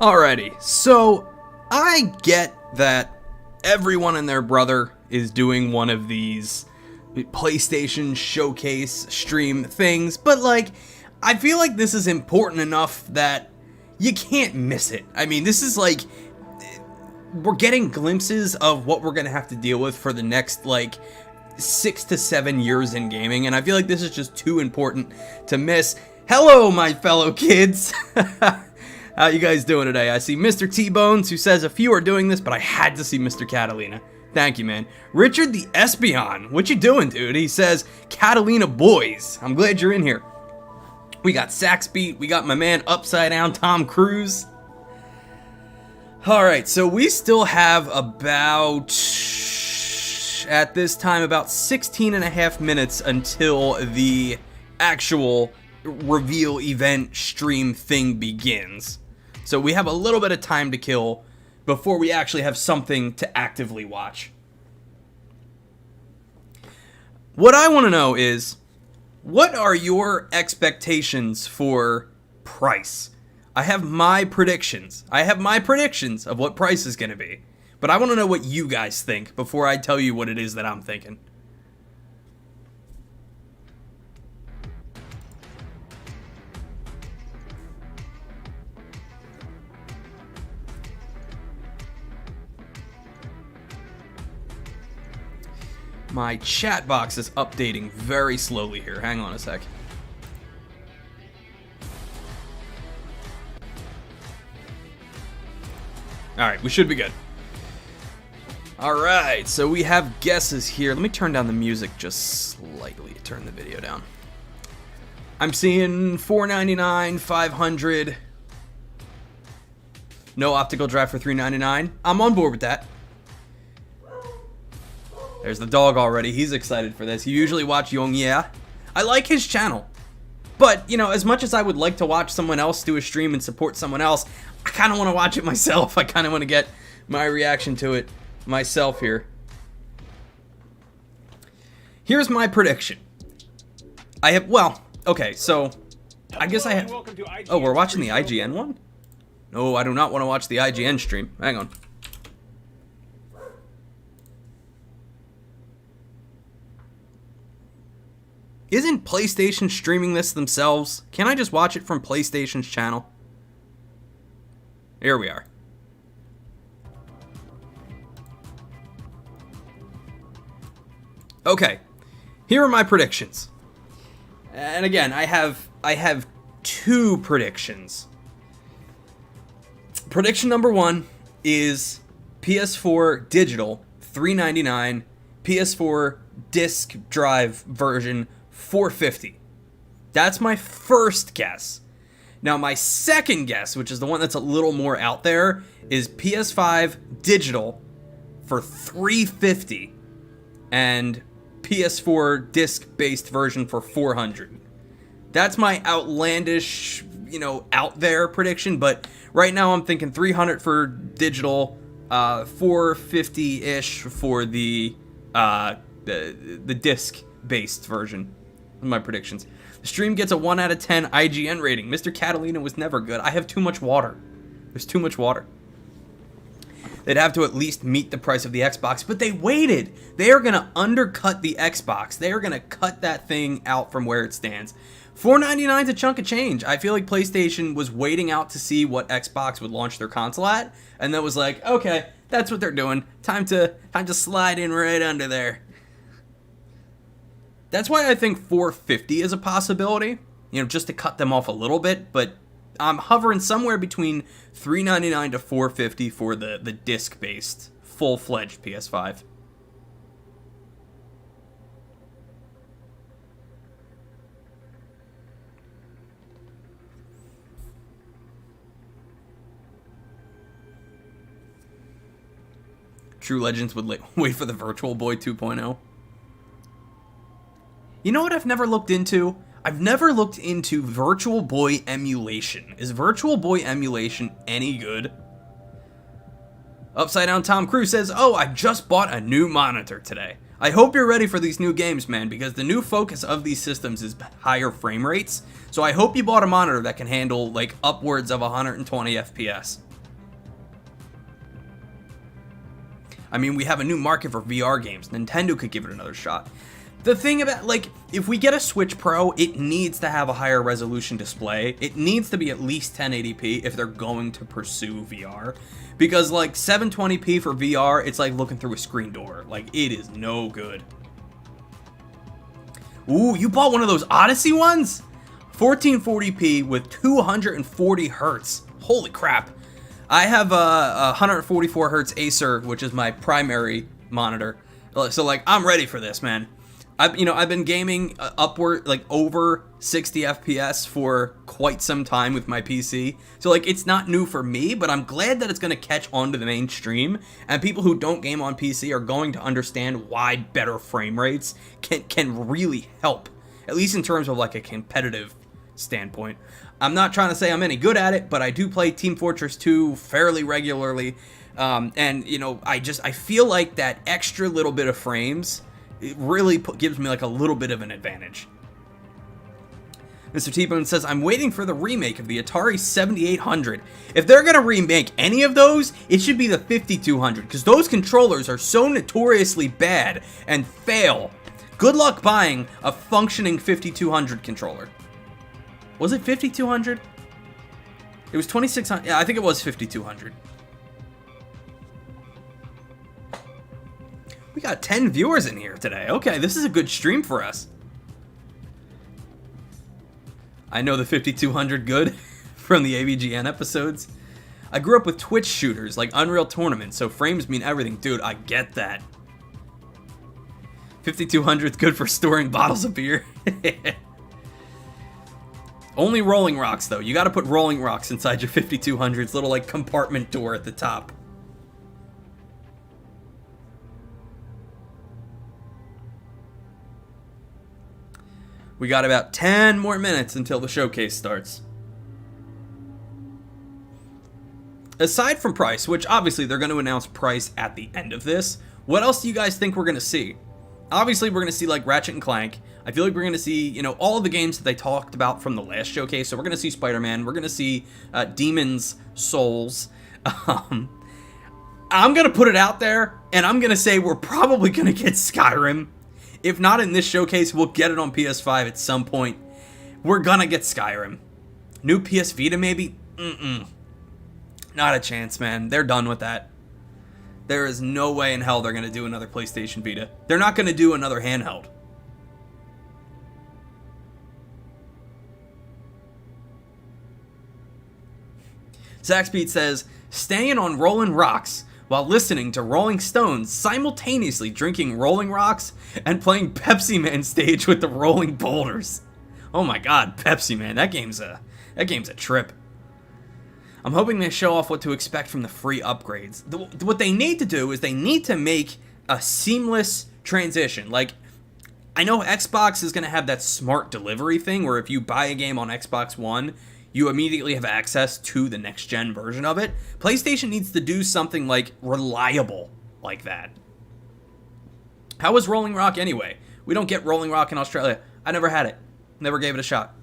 Alrighty, so I get that everyone and their brother is doing one of these PlayStation showcase stream things, but I feel like this is important enough that you can't miss it. I mean, this is we're getting glimpses of what we're gonna have to deal with for the next 6 to 7 years in gaming, and I feel like this is just too important to miss. Hello, my fellow kids. How you guys doing today? I see Mr. T-Bones, who says a few are doing this, but I had to see Mr. Catalina. Thank you, man. Richard the Espion, what you doing, dude? He says, Catalina boys. I'm glad you're in here. We got Saxbeat, we got my man Upside Down Tom Cruise. Alright, so we still have about, at this time, about 16 and a half minutes until the actual reveal event stream thing begins. So we have a little bit of time to kill before we actually have something to actively watch. What I want to know is, what are your expectations for price? I have my predictions. Of what price is going to be. But I want to know what you guys think before I tell you what it is that I'm thinking. My chat box is updating very slowly here. Hang on a sec. Alright, we should be good. Alright, so we have guesses here. Let me turn down the music just slightly. Turn the video down. I'm seeing $4.99, $500. No optical drive for $3.99. I'm on board with that. There's the dog already. He's excited for this. You usually watch Young Yeah. I like his channel. But, as much as I would like to watch someone else do a stream and support someone else, I kind of want to watch it myself. I kind of want to get my reaction to it myself here. Here's my prediction. Okay, so I guess I have... Oh, we're watching the IGN one? No, I do not want to watch the IGN stream. Hang on. Isn't PlayStation streaming this themselves? Can I just watch it from PlayStation's channel? Here we are. Okay, here are my predictions. And again, I have two predictions. Prediction number one is PS4 digital, $3.99, PS4 disc drive version, $4.50. That's my first guess. Now my second guess, which is the one that's a little more out there, is PS5 digital for $3.50 and PS4 disc-based version for $400. That's my outlandish, out there prediction, but right now I'm thinking $300 for digital, $450-ish for the disc-based version. My predictions. The stream gets a 1 out of 10 IGN rating. Mr. Catalina was never good. I have too much water. There's too much water. They'd have to at least meet the price of the Xbox, but they waited. They are going to undercut the Xbox. They are going to cut that thing out from where it stands. $4.99 is a chunk of change. I feel like PlayStation was waiting out to see what Xbox would launch their console at, and then was like, okay, that's what they're doing. Time to slide in right under there. That's why I think $4.50 is a possibility, just to cut them off a little bit, but I'm hovering somewhere between $3.99 to $4.50 for the disc-based, full-fledged PS5. True Legends would wait for the Virtual Boy 2.0. You know what I've never looked into? I've never looked into Virtual Boy emulation. Is Virtual Boy emulation any good? Upside Down Tom Cruise says, oh, I just bought a new monitor today. I hope you're ready for these new games, man, because the new focus of these systems is higher frame rates. So I hope you bought a monitor that can handle like upwards of 120 FPS. I mean, we have a new market for VR games. Nintendo could give it another shot. The thing about, like, if we get a Switch Pro, it needs to have a higher resolution display. It needs to be at least 1080p if they're going to pursue VR. Because, like, 720p for VR, it's like looking through a screen door. Like, it is no good. Ooh, you bought one of those Odyssey ones? 1440p with 240 hertz. Holy crap. I have a 144 hertz Acer, which is my primary monitor. So, like, I'm ready for this, man. I've been gaming upward, like, over 60 FPS for quite some time with my PC. So, like, it's not new for me, but I'm glad that it's going to catch on to the mainstream. And people who don't game on PC are going to understand why better frame rates can really help. At least in terms of, like, a competitive standpoint. I'm not trying to say I'm any good at it, but I do play Team Fortress 2 fairly regularly. And, you know, I feel like that extra little bit of frames, it really gives me like a little bit of an advantage. Mr. T-Bone says, I'm waiting for the remake of the Atari 7800. If they're going to remake any of those, it should be the 5200, because those controllers are so notoriously bad and fail. Good luck buying a functioning 5200 controller. Was it 5200? It was 2600. Yeah, I think it was 5200. We got 10 viewers in here today. Okay, this is a good stream for us. I know the 5200 good from the AVGN episodes. I grew up with Twitch shooters like Unreal Tournament, so frames mean everything. Dude, I get that. 5200 is good for storing bottles of beer. Only Rolling Rocks, though. You gotta put Rolling Rocks inside your 5200's little, like, compartment door at the top. We got about 10 more minutes until the showcase starts. Aside from price, which obviously they're going to announce price at the end of this, what else do you guys think we're going to see? Obviously, we're going to see, like, Ratchet & Clank. I feel like we're going to see, you know, all of the games that they talked about from the last showcase. So we're going to see Spider-Man. We're going to see Demon's Souls. I'm going to put it out there, and I'm going to say we're probably going to get Skyrim. If not in this showcase, we'll get it on PS5 at some point. We're going to get Skyrim. New PS Vita, maybe? Not a chance, man. They're done with that. There is no way in hell they're going to do another PlayStation Vita. They're not going to do another handheld. Zaxbeat says, staying on Rolling Rocks while listening to Rolling Stones, simultaneously drinking Rolling Rocks and playing Pepsi Man stage with the Rolling Boulders. Oh my god, Pepsi Man, that game's a trip. I'm hoping they show off what to expect from the free upgrades. What they need to do is they need to make a seamless transition. Like, I know Xbox is going to have that smart delivery thing where if you buy a game on Xbox One, you immediately have access to the next-gen version of it. PlayStation needs to do something, like, reliable like that. How was Rolling Rock anyway? We don't get Rolling Rock in Australia. I never had it. Never gave it a shot.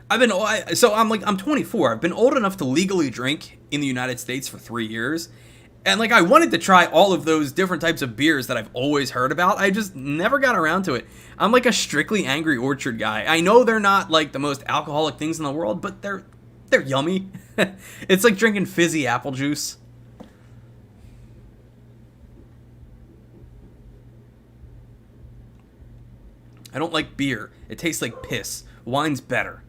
I'm 24. I've been old enough to legally drink in the United States for 3 years. And, like, I wanted to try all of those different types of beers that I've always heard about. I just never got around to it. I'm like a strictly Angry Orchard guy. I know they're not, like, the most alcoholic things in the world, but they're yummy. It's like drinking fizzy apple juice. I don't like beer. It tastes like piss. Wine's better.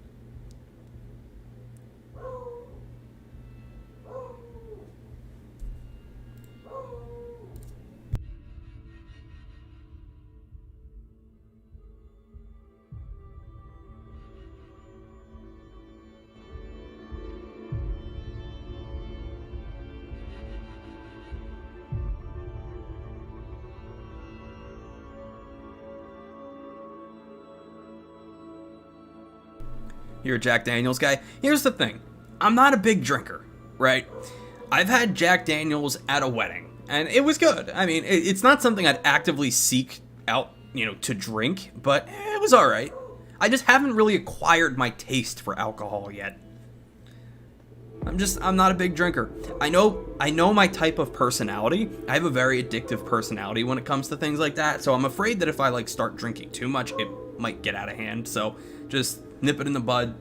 You're a Jack Daniels guy. Here's the thing. I'm not a big drinker, right? I've had Jack Daniels at a wedding, and it was good. I mean, it's not something I'd actively seek out, to drink, but it was alright. I just haven't really acquired my taste for alcohol yet. I'm not a big drinker. I know my type of personality. I have a very addictive personality when it comes to things like that, so I'm afraid that if I start drinking too much, it might get out of hand. So just nip it in the bud.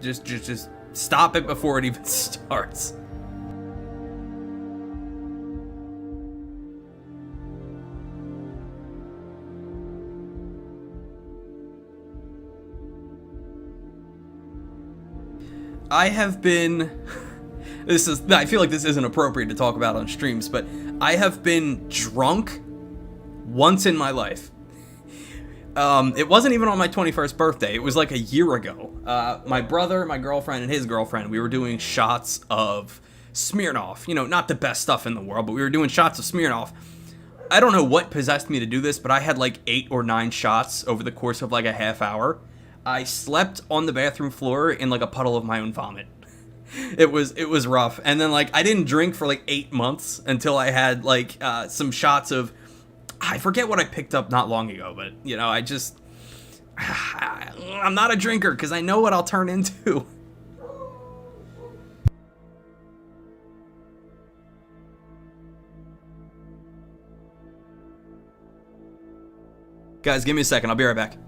Just stop it before it even starts. I have been, I feel like this isn't appropriate to talk about on streams, but I have been drunk once in my life. It wasn't even on my 21st birthday. It was like a year ago. My brother, my girlfriend, and his girlfriend, we were doing shots of Smirnoff. Not the best stuff in the world, but we were doing shots of Smirnoff. I don't know what possessed me to do this, but I had 8 or 9 shots over the course of a half hour. I slept on the bathroom floor in a puddle of my own vomit. It was rough. And then I didn't drink for 8 months until I had some shots of, I forget what I picked up not long ago, but I'm not a drinker because I know what I'll turn into. Guys, give me a second. I'll be right back.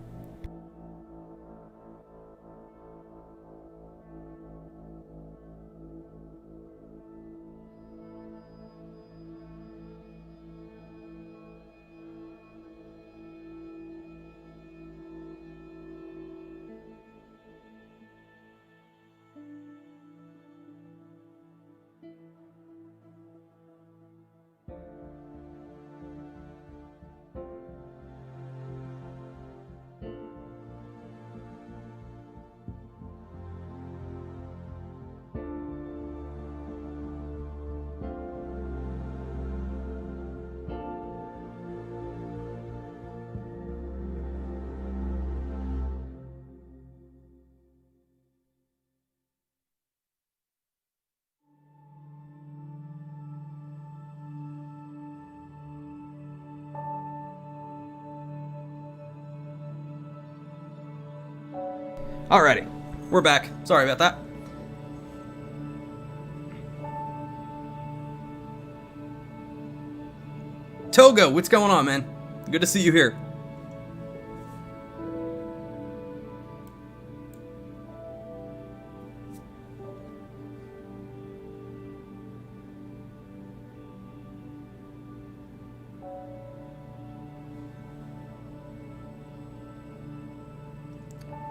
Alrighty, we're back. Sorry about that. Togo, what's going on, man? Good to see you here.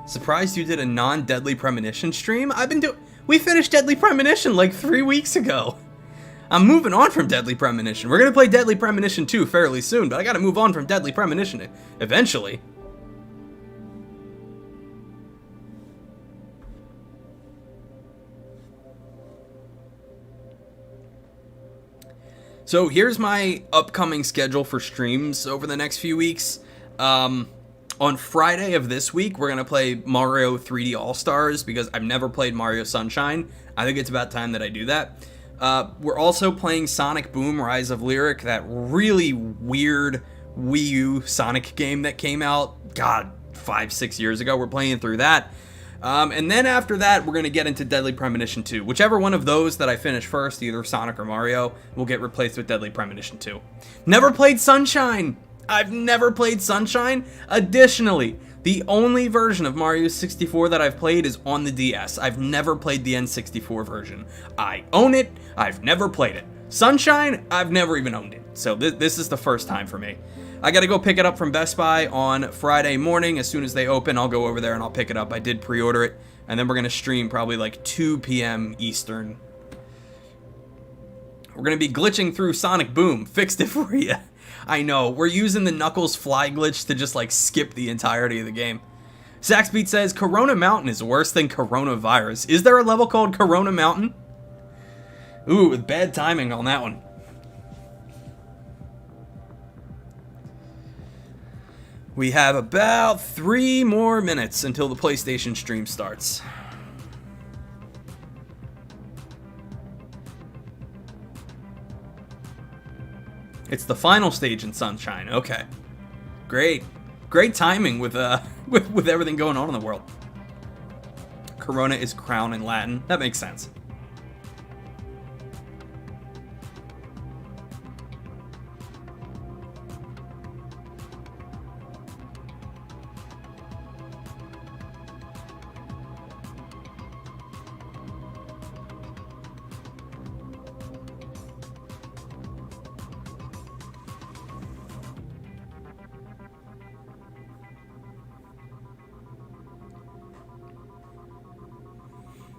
Surprised you did a non-Deadly Premonition stream? We finished Deadly Premonition 3 weeks ago. I'm moving on from Deadly Premonition. We're gonna play Deadly Premonition 2 fairly soon, but I gotta move on from Deadly Premonition eventually. So here's my upcoming schedule for streams over the next few weeks. On Friday of this week, we're going to play Mario 3D All-Stars because I've never played Mario Sunshine. I think it's about time that I do that. We're also playing Sonic Boom Rise of Lyric, that really weird Wii U Sonic game that came out, 5-6 years ago. We're playing through that. And then after that, we're going to get into Deadly Premonition 2. Whichever one of those that I finish first, either Sonic or Mario, will get replaced with Deadly Premonition 2. Never played Sunshine! I've never played Sunshine. Additionally, the only version of Mario 64 that I've played is on the DS. I've never played the N64 version. I own it. I've never played it. Sunshine, I've never even owned it. So this is the first time for me. I gotta go pick it up from Best Buy on Friday morning. As soon as they open, I'll go over there and I'll pick it up. I did pre-order it. And then we're gonna stream probably 2 p.m. Eastern. We're gonna be glitching through Sonic Boom. Fixed it for you. I know, we're using the Knuckles fly glitch to just skip the entirety of the game. Saxbeat says, Corona Mountain is worse than coronavirus. Is there a level called Corona Mountain? Ooh, with bad timing on that one. We have about 3 more minutes until the PlayStation stream starts. It's the final stage in Sunshine. Okay. Great. Great timing with with everything going on in the world. Corona is crown in Latin. That makes sense.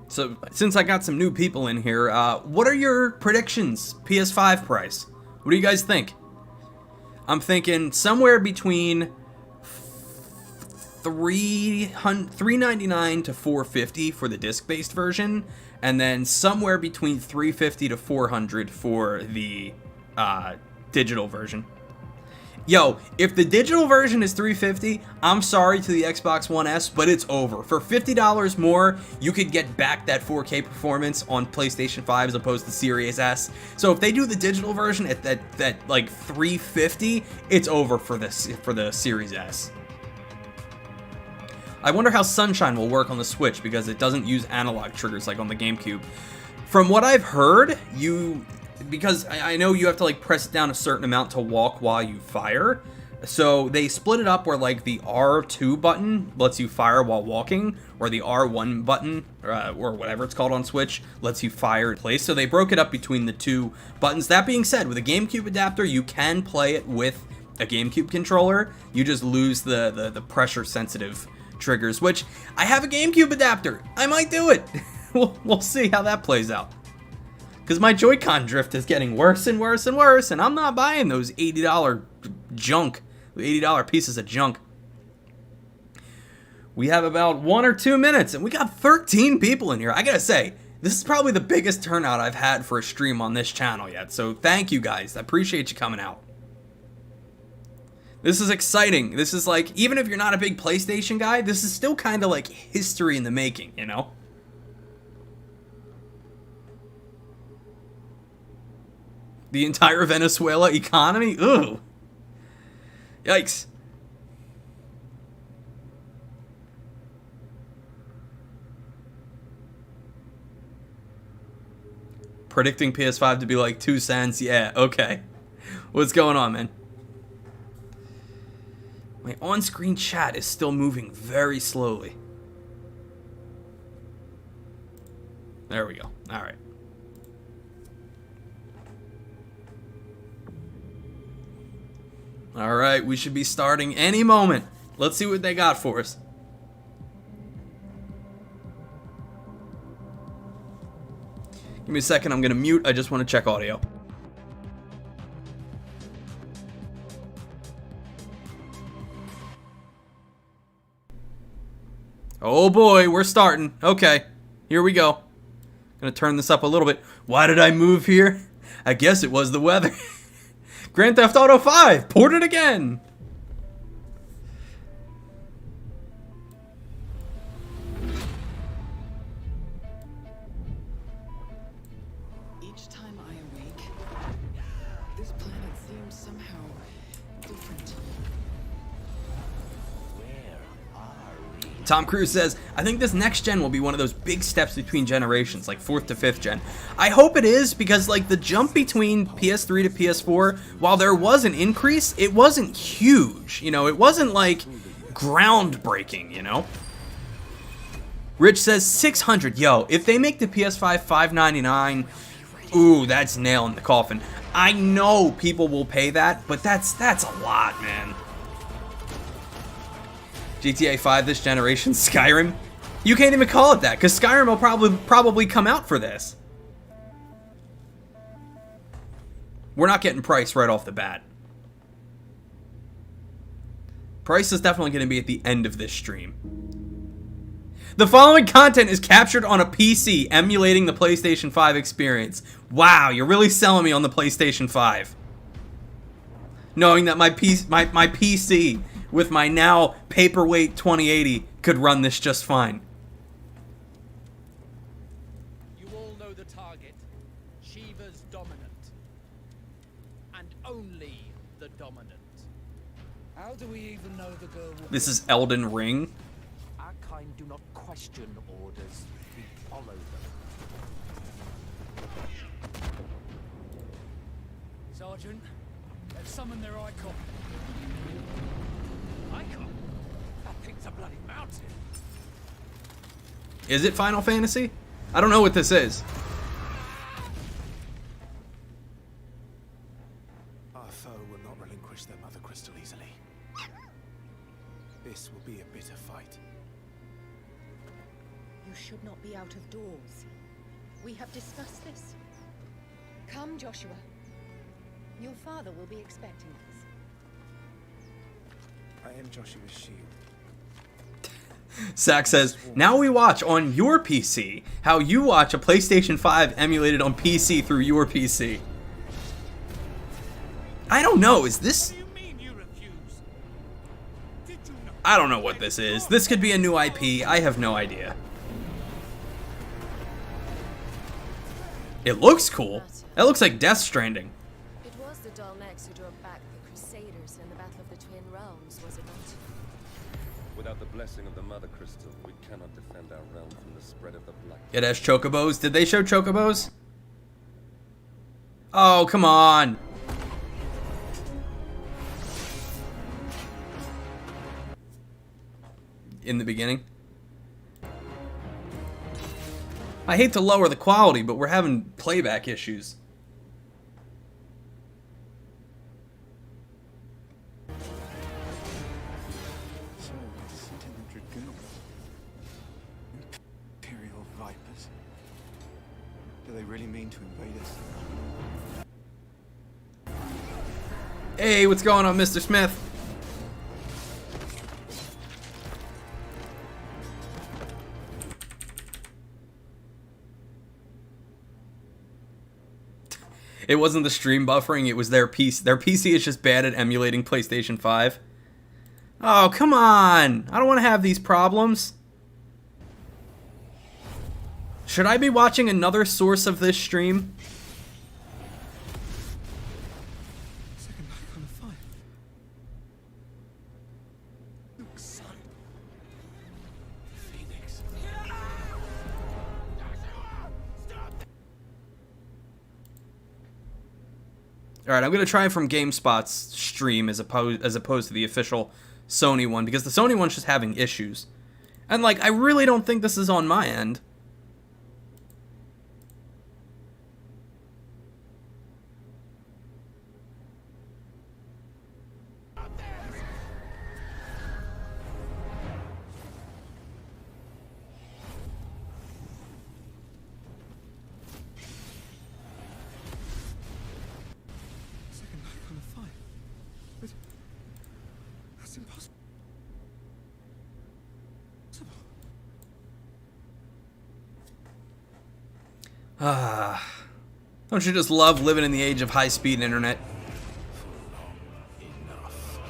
So, since I got some new people in here, what are your predictions? PS5 price. What do you guys think? I'm thinking somewhere between $399 to $450 for the disc-based version, and then somewhere between $350 to $400 for the digital version. Yo, if the digital version is $350, I'm sorry to the Xbox One S, but it's over. For $50 more, you could get back that 4K performance on PlayStation 5 as opposed to Series S. So if they do the digital version at that like $350, it's over for the Series S. I wonder how Sunshine will work on the Switch because it doesn't use analog triggers like on the GameCube. From what I've heard, because I know you have to like press down a certain amount to walk while you fire. So they split it up where like the R2 button lets you fire while walking, or the R1 button, or whatever it's called on Switch, lets you fire in place. So they broke it up between the two buttons. That being said, with a GameCube adapter, you can play it with a GameCube controller. You just lose the pressure sensitive triggers, which I have a GameCube adapter. I might do it. We'll see how that plays out. Because my Joy-Con drift is getting worse and worse and worse, and I'm not buying those $80 junk, $80 pieces of junk. We have about 1 or 2 minutes, and we got 13 people in here. I gotta say, this is probably the biggest turnout I've had for a stream on this channel yet, so thank you guys. I appreciate you coming out. This is exciting. This is like, even if you're not a big PlayStation guy, this is still kind of like history in the making, you know? The entire Venezuela economy? Ugh. Yikes. Predicting PS5 to be like 2 cents? Yeah, okay. What's going on, man? My on-screen chat is still moving very slowly. There we go. All right. All right, we should be starting any moment. Let's see what they got for us. Give me a second, I'm gonna mute. I just want to check audio. Oh boy, we're starting. Okay, here we go. Gonna turn this up a little bit. Why did I move here? I guess it was the weather. Grand Theft Auto 5, ported again. Each time I awake, this planet seems somehow different. Tom Cruise says, I think this next gen will be one of those big steps between generations, like 4th to 5th gen. I hope it is, because like the jump between PS3 to PS4, while there was an increase, it wasn't huge. You know, it wasn't like groundbreaking, you know? Rich says 600. Yo, if they make the PS5 $599, ooh, that's nail in the coffin. I know people will pay that, but that's a lot, man. GTA 5 this generation, Skyrim. You can't even call it that, because Skyrim will probably come out for this. We're not getting price right off the bat. Price is definitely going to be at the end of this stream. The following content is captured on a PC emulating the PlayStation 5 experience. Wow, you're really selling me on the PlayStation 5. Knowing that my PC with my now paperweight 2080 could run this just fine. You all know the target. Shiva's dominant. And only the dominant. How do we even know the girl will... This is Elden Ring. Our kind do not question orders, we follow them. Sergeant, they've summoned their icon. Icon? That thing's a bloody mountain. Is it Final Fantasy? I don't know what this is. Our foe will not relinquish their mother crystal easily. This will be a bitter fight. You should not be out of doors. We have discussed this. Come, Joshua. Your father will be expecting us. I am Joshua's shield. Zach says, now we watch on your PC how you watch a PlayStation 5 emulated on PC through your PC. I don't know, is this... I don't know what this is. This could be a new IP, I have no idea. It looks cool. That looks like Death Stranding. It was the Dalmex who drove back the Crusaders in the Battle of the Twin Realms, was it not? Without the blessing of the Mother Crystal, we cannot defend our realm from the spread of the Black. It has chocobos. Did they show chocobos? Oh, come on. In the beginning. I hate to lower the quality, but we're having playback issues. So, Sentinel Dragoons. Imperial Vipers. Do they really mean to invade us? Hey, what's going on, Mr. Smith? It wasn't the stream buffering, it was their PC. Their PC is just bad at emulating PlayStation 5. Oh, come on! I don't want to have these problems. Should I be watching another source of this stream? Second back on the fire. Luke's son. Phoenix. Alright, I'm going to try from GameSpot's stream as opposed to the official Sony one, because the Sony one's just having issues. And, like, I really don't think this is on my end. Second back on the fire. But that's impossible. Ah. Don't you just love living in the age of high-speed internet? Enough.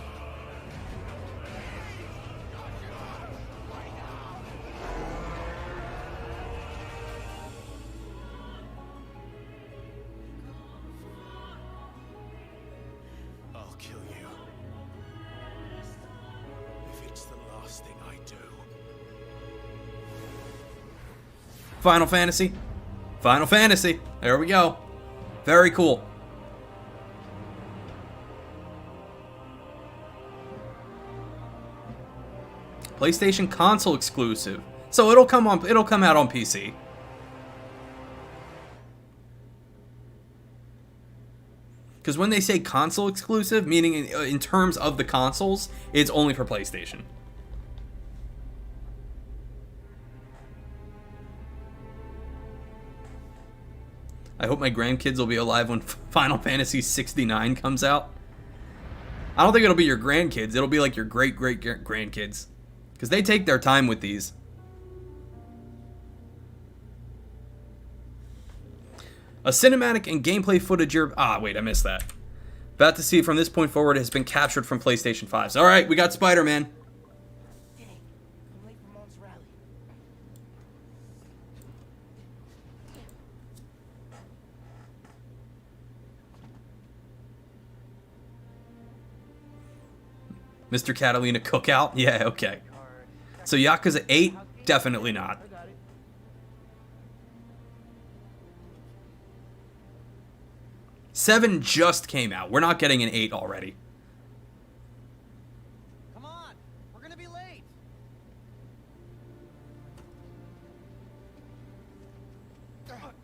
I'll kill you. If it's the last thing I do. Final Fantasy. Final Fantasy. There we go. Very cool. PlayStation console exclusive. So it'll come out on PC. Because when they say console exclusive, meaning in terms of the consoles, it's only for PlayStation. I hope my grandkids will be alive when Final Fantasy 69 comes out. I don't think it'll be your grandkids. It'll be like your great-great-grandkids. Because they take their time with these. A cinematic and gameplay footage you're... Ah, wait, I missed that. About to see from this point forward has been captured from PlayStation 5s. Alright, we got Spider-Man. Mr. Catalina Cookout? Yeah, okay. So Yakuza 8? Definitely not. 7 just came out. We're not getting an 8 already. Come on, we're gonna be late.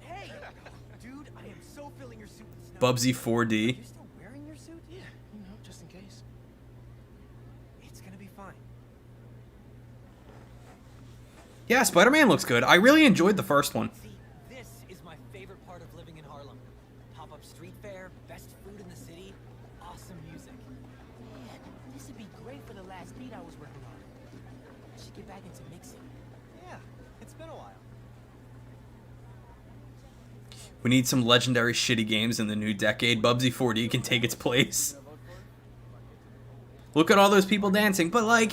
Hey, dude, I am so filling your suit with snow. Bubsy 4D. You still wearing your suit? Yeah, you know, just in case. It's gonna be fine. Yeah, Spider-Man looks good. I really enjoyed the first one. See, this is my favorite part of living in Harlem. Pop-up street fair, best food in the city, awesome music. Man, this would be great for the last beat I was working on. I should get back into mixing. Yeah, it's been a while. We need some legendary shitty games in the new decade. Bubsy 4D can take its place. Look at all those people dancing, but like,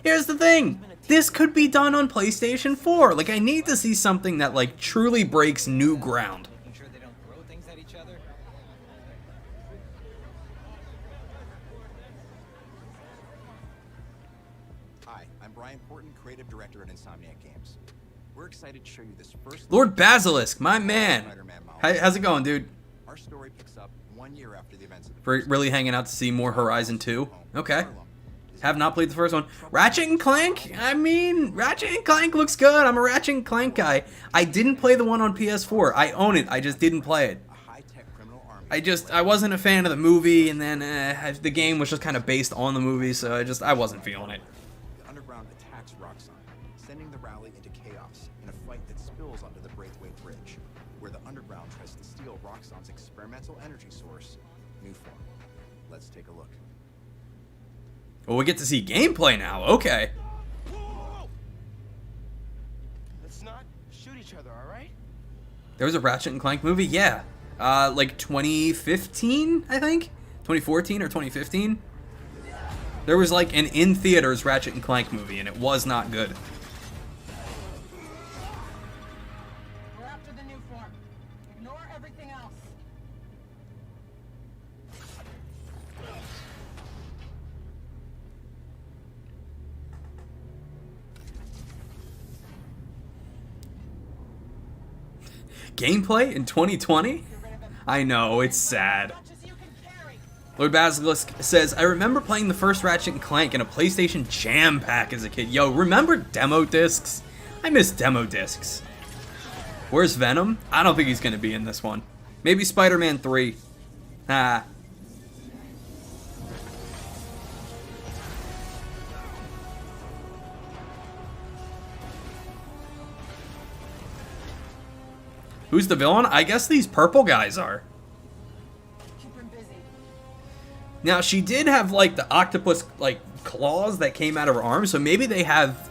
here's the thing. This could be done on PlayStation 4. Like, I need to see something that like truly breaks new ground. Making sure they don't throw things at each other. Hi, I'm Brian Porton, creative director at Insomniac Games. We're excited to show you this first Lord Basilisk, my man. Spider-Man model. How's it going, dude? Our story picks up 1 year after the events of the Really hanging out to see more Horizon 2? Okay. Have not played the first one. Ratchet and Clank? I mean, Ratchet and Clank looks good. I'm a Ratchet and Clank guy. I didn't play the one on PS4. I own it. I just didn't play it. a high-tech criminal army. I wasn't a fan of the movie, and then the game was just kind of based on the movie, so I wasn't feeling it. The underground attacks Roxxon, sending the rally into chaos in a fight that spills onto the Braithwaite Bridge, where the underground tries to steal Roxxon's experimental energy source, Nuform. Let's take a look. Well, we get to see gameplay now. Okay. Let's not shoot each other, all right? There was a Ratchet and Clank movie? Yeah. Like 2015, I think? 2014 or 2015? There was like an in-theaters Ratchet and Clank movie, and it was not good. We're after the new form. Ignore everything else. Gameplay in 2020? I know, it's sad. Lord Basilisk says, I remember playing the first Ratchet and Clank in a PlayStation Jam Pack as a kid. Yo, remember demo discs? I miss demo discs. Where's Venom? I don't think he's gonna be in this one. Maybe Spider-Man 3. Ah. Who's the villain? I guess these purple guys are. Keep him busy. Now, she did have, like, the octopus, like, claws that came out of her arms, so maybe they have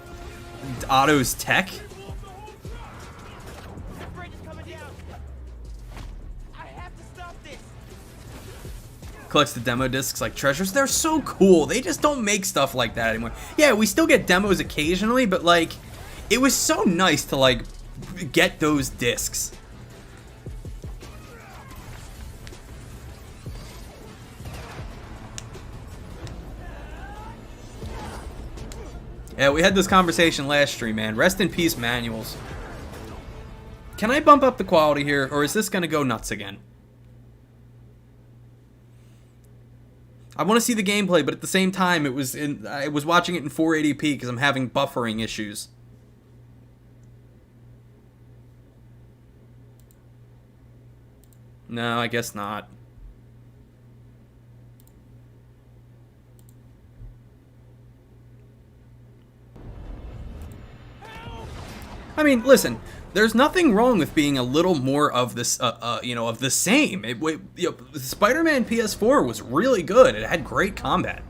Otto's tech. That bridge is coming down. I have to stop this. Collects the demo discs like treasures. They're so cool. They just don't make stuff like that anymore. Yeah, we still get demos occasionally, but, like, it was so nice to, like, get those discs. Yeah, we had this conversation last stream, man. Rest in peace, manuals. Can I bump up the quality here, or is this gonna go nuts again? I want to see the gameplay, but at the same time, I was watching it in 480p because I'm having buffering issues. No, I guess not. I mean, listen, there's nothing wrong with being a little more of this, of the same. Spider-Man PS4 was really good. It had great combat.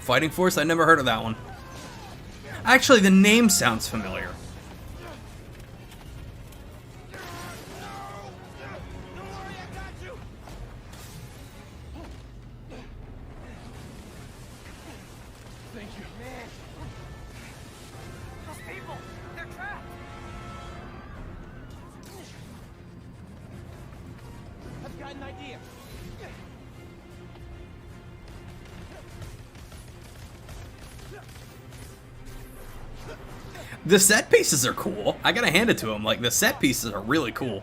Fighting Force? I never heard of that one. Actually, the name sounds familiar. Thank you. Man. Those people, they're trapped. I've got an idea. The set pieces are cool. I gotta hand it to him. Like, the set pieces are really cool.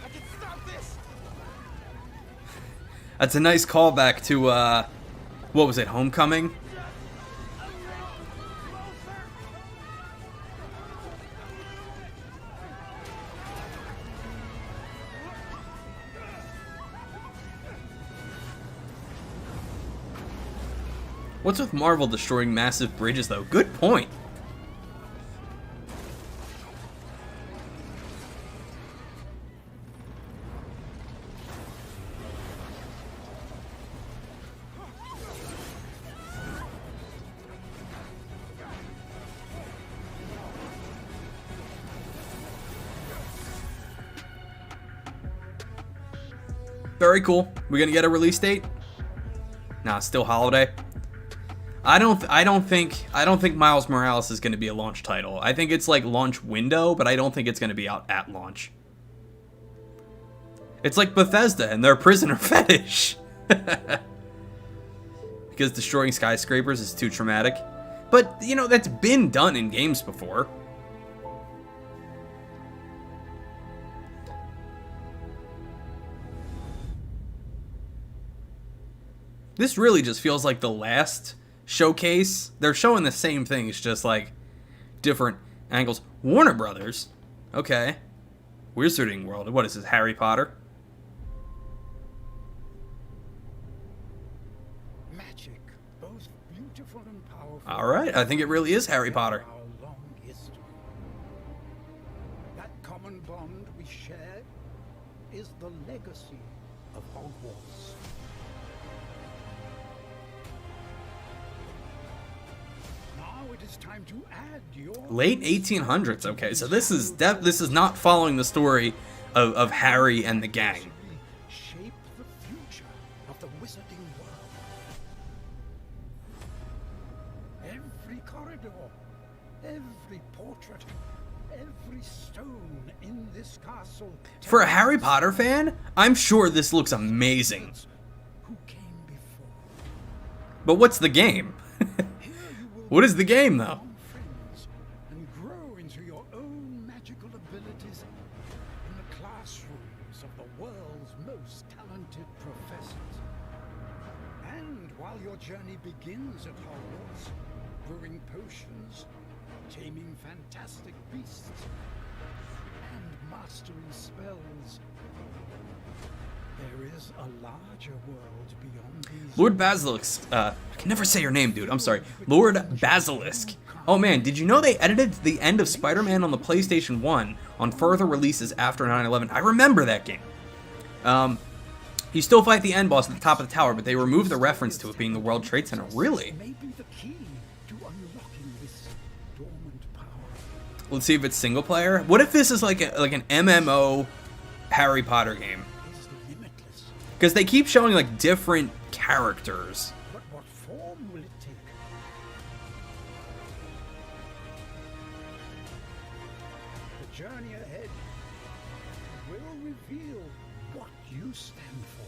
I can stop this. That's a nice callback to, what was it, Homecoming? What's with Marvel destroying massive bridges, though? Good point. Very cool. We gonna get a release date? Nah, still holiday. I don't think Miles Morales is going to be a launch title. I think it's like launch window, but I don't think it's going to be out at launch. It's like Bethesda and their prisoner fetish. Because destroying skyscrapers is too traumatic. But, you know, that's been done in games before. This really just feels like the last showcase. They're showing the same thing, it's just like different angles. Warner Brothers, okay. Wizarding World. What is this, Harry Potter? Magic, both beautiful and powerful. All right, I think it really is Harry Potter. Our long history. That common bond we share is the legacy of Hogwarts. Now it is time to add your Late 1800s. Okay, so this is not following the story of Harry and the gang. shape the future of the wizarding world. Every corridor, every portrait, every stone in this castle. For a Harry Potter fan, I'm sure this looks amazing. Who came before? But what's the game? What is the game, though? Become friends and grow into your own magical abilities in the classrooms of the world's most talented professors. And while your journey begins at Hogwarts, brewing potions, taming fantastic beasts, and mastering spells, there is a larger world beyond these. Lord Basilisk. I can never say your name, dude. I'm sorry. Lord Basilisk. Oh man, did you know they edited the end of Spider-Man on the PlayStation 1 on further releases after 9/11? I remember that game. You still fight the end boss at the top of the tower, but they removed the reference to it being the World Trade Center. Really? May be the key to unlocking this dormant power. Let's see if it's single player. What if this is like an MMO Harry Potter game? Is the limitless. Because they keep showing like different characters. But what form will it take? The journey ahead will reveal what you stand for.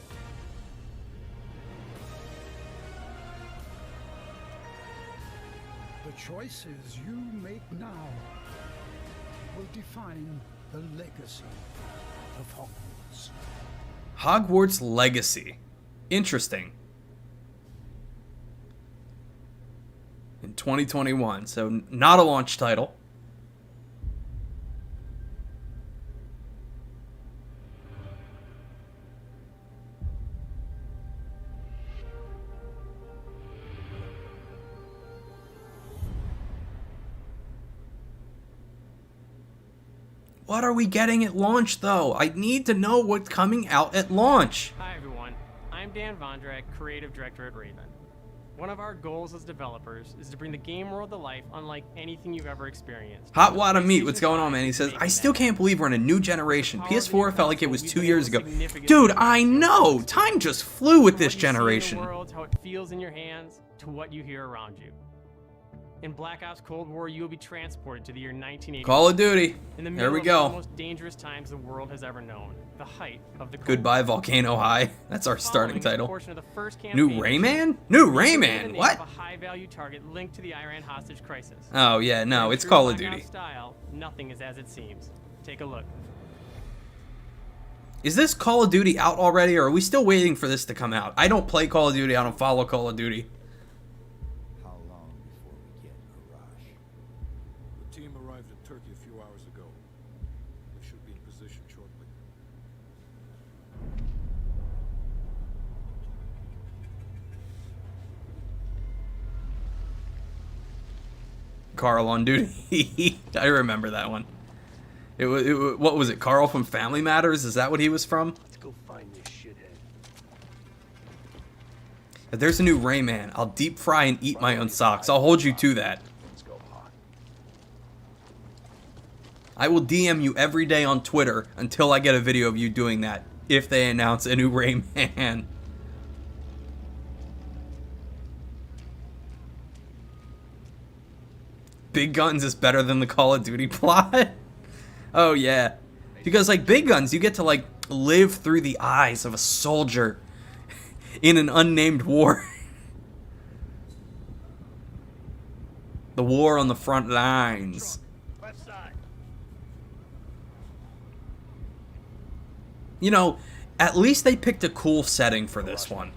The choices you make now will define the legacy of Hogwarts. Hogwarts Legacy. Interesting. In 2021, so not a launch title. What are we getting at launch, though? I need to know what's coming out at launch. Hi everyone, I'm Dan Vondrak, Creative Director at Raven. One of our goals as developers is to bring the game world to life unlike anything you've ever experienced. Hot Wada Meat, what's going on, man? He says, I still can't believe we're in a new generation. PS4 felt like it was 2 years ago. Dude, I know! Time just flew with this generation. The world, how it feels in your hands, to what you hear around you. In Black Ops Cold War, you will be transported to the year 1980. Call of Duty. In the There we middle of go. one of the most dangerous times the world has ever known. The height of the Cold Goodbye, War. Volcano High. That's our starting Following a title. portion of the first New campaign, Rayman? New the Rayman? name What? of a high-value target linked to the Iran hostage crisis. Oh, yeah, no, In it's true Call of Black Duty. Ops style, nothing is as it seems. Take a look. Is this Call of Duty out already, or are we still waiting for this to come out? I don't play Call of Duty. I don't follow Call of Duty. How long before we get Mirage? The team arrived in Turkey a few hours ago. We should be in position shortly. Carl on duty. I remember that one. It was, what was it? Carl from Family Matters? Is that what he was from? Let's go find this shithead. If there's a new Rayman, I'll deep fry and eat my own socks. I'll hold you to that. Let's go hot. I will DM you every day on Twitter until I get a video of you doing that, if they announce a new Rayman. Big Guns is better than the Call of Duty plot? Oh yeah. Because like Big Guns, you get to like live through the eyes of a soldier in an unnamed war. The war on the front lines. Left side. You know, at least they picked a cool setting for this one.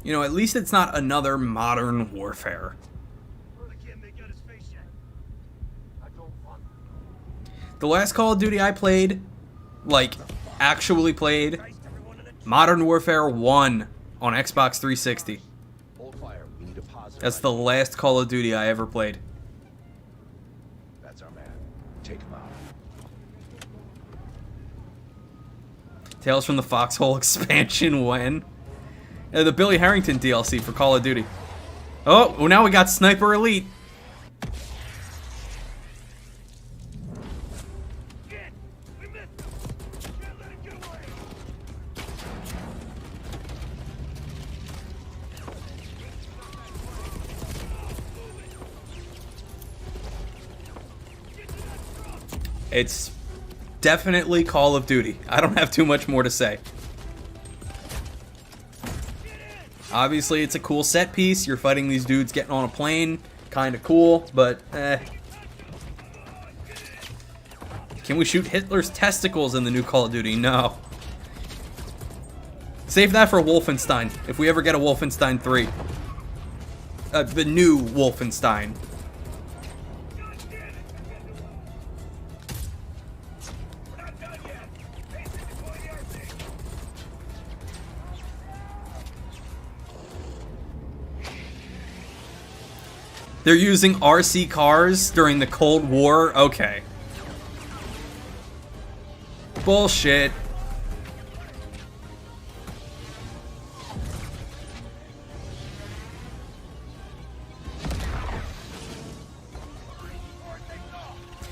You know, at least it's not another Modern Warfare. The last Call of Duty I played, like, actually played, Modern Warfare 1 on Xbox 360. Hold fire. We need a positive. That's the last Call of Duty I ever played. That's our man. Take him out. Tales from the Foxhole expansion when? The Billy Harrington DLC for Call of Duty. Oh, well now we got Sniper Elite. It's definitely Call of Duty. I don't have too much more to say. Obviously, it's a cool set piece. You're fighting these dudes getting on a plane. Kind of cool, but Can we shoot Hitler's testicles in the new Call of Duty? No. Save that for Wolfenstein, if we ever get a Wolfenstein 3. The new Wolfenstein. They're using RC cars during the Cold War? Okay. Bullshit.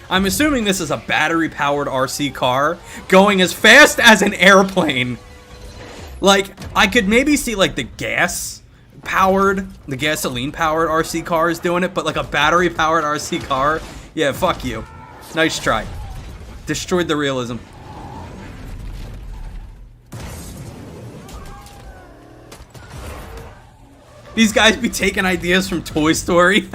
I'm assuming this is a battery-powered RC car going as fast as an airplane. Like, I could maybe see, like, the gasoline-powered RC cars doing it, but, like, a battery-powered RC car? Yeah, fuck you. Nice try. Destroyed the realism. These guys be taking ideas from Toy Story?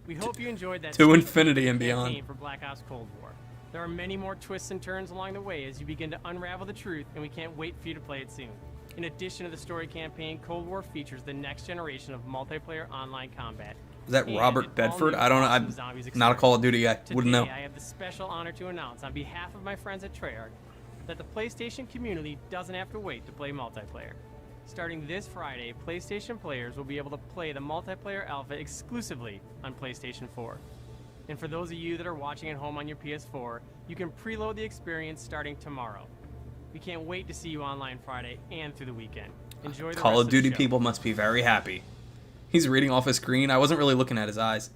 We hope you enjoyed that To sneak infinity peek and campaign beyond. for Black Ops Cold War. There are many more twists and turns along the way as you begin to unravel the truth, and we can't wait for you to play it soon. In addition to the story campaign, Cold War features the next generation of multiplayer online combat. Is that and Robert an Bedford? all-new I don't know. awesome I'm zombies not a Call of Duty guy. Wouldn't know. Today, I have the special honor to announce on behalf of my friends at Treyarch that the PlayStation community doesn't have to wait to play multiplayer. Starting this Friday, PlayStation players will be able to play the multiplayer alpha exclusively on PlayStation 4. And for those of you that are watching at home on your PS4, you can preload the experience starting tomorrow. We can't wait to see you online Friday and through the weekend. Enjoy the Call rest of Duty the show. people must be very happy. He's reading off his screen. I wasn't really looking at his eyes.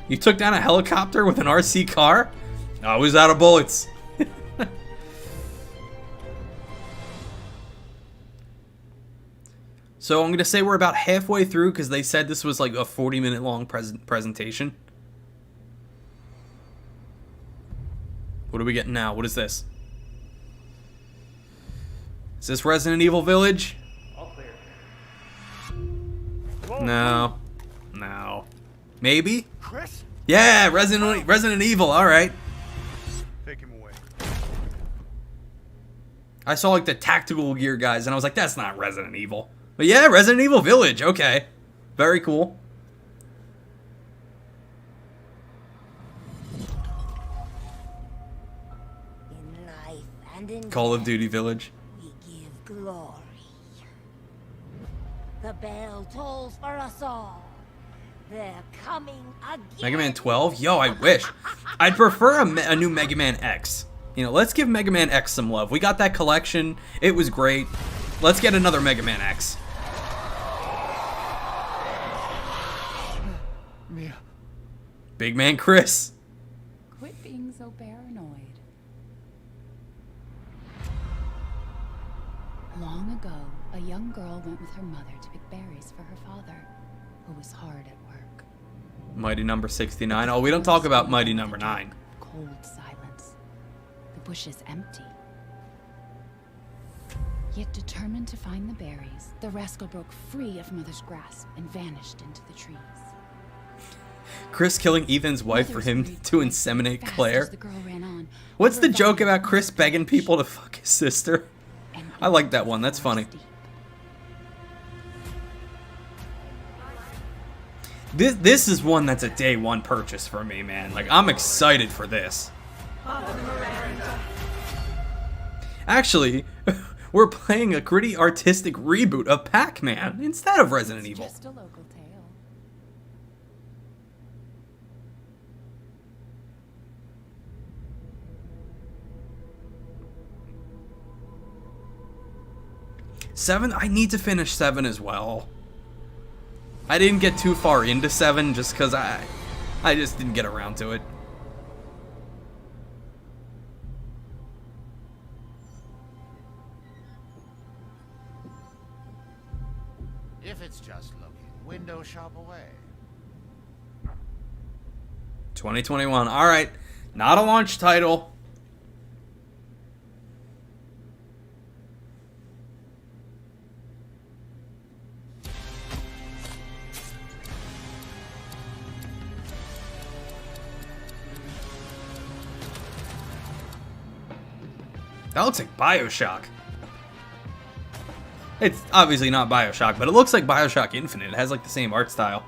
You took down a helicopter with an RC car? Oh, I was out of bullets. So I'm going to say we're about halfway through because they said this was like a 40-minute long presentation. What are we getting now? What is this? Is this Resident Evil Village? All clear. No. No. Maybe? Chris? Yeah, Resident Evil. All right. Take him away. I saw like the tactical gear guys and I was like, that's not Resident Evil. But yeah, Resident Evil Village. Okay. Very cool. In life and in Call of death, Duty Village. we give glory. The bell tolls for us all. They're coming again. Mega Man 12? Yo, I wish. I'd prefer a new Mega Man X. You know, let's give Mega Man X some love. We got that collection. It was great. Let's get another Mega Man X. Mia. Big Man Chris. Quit being so paranoid. Long ago, a young girl went with her mother to pick berries for her father, who was hard at work. Mighty Number 69. Oh, we don't talk about Mighty Number 9. Cold silence. The bush is empty. Yet determined to find the berries, the rascal broke free of Mother's grasp and vanished into the trees. Chris killing Ethan's wife for him to inseminate Fast Claire. as the girl ran on, What's the her joke father about Chris begging people to fuck his sister? and I like that one. That's funny. deep. This is one that's a day one purchase for me, man. Like, I'm excited for this. Actually, we're playing a gritty artistic reboot of Pac-Man instead of Resident Evil. Just a local tale. Seven, I need to finish 7 as well. I didn't get too far into 7 just because I just didn't get around to it. If it's just looking, window shop away. 2021. All right, not a launch title. That looks like BioShock. It's obviously not BioShock, but it looks like BioShock Infinite. It has like the same art style.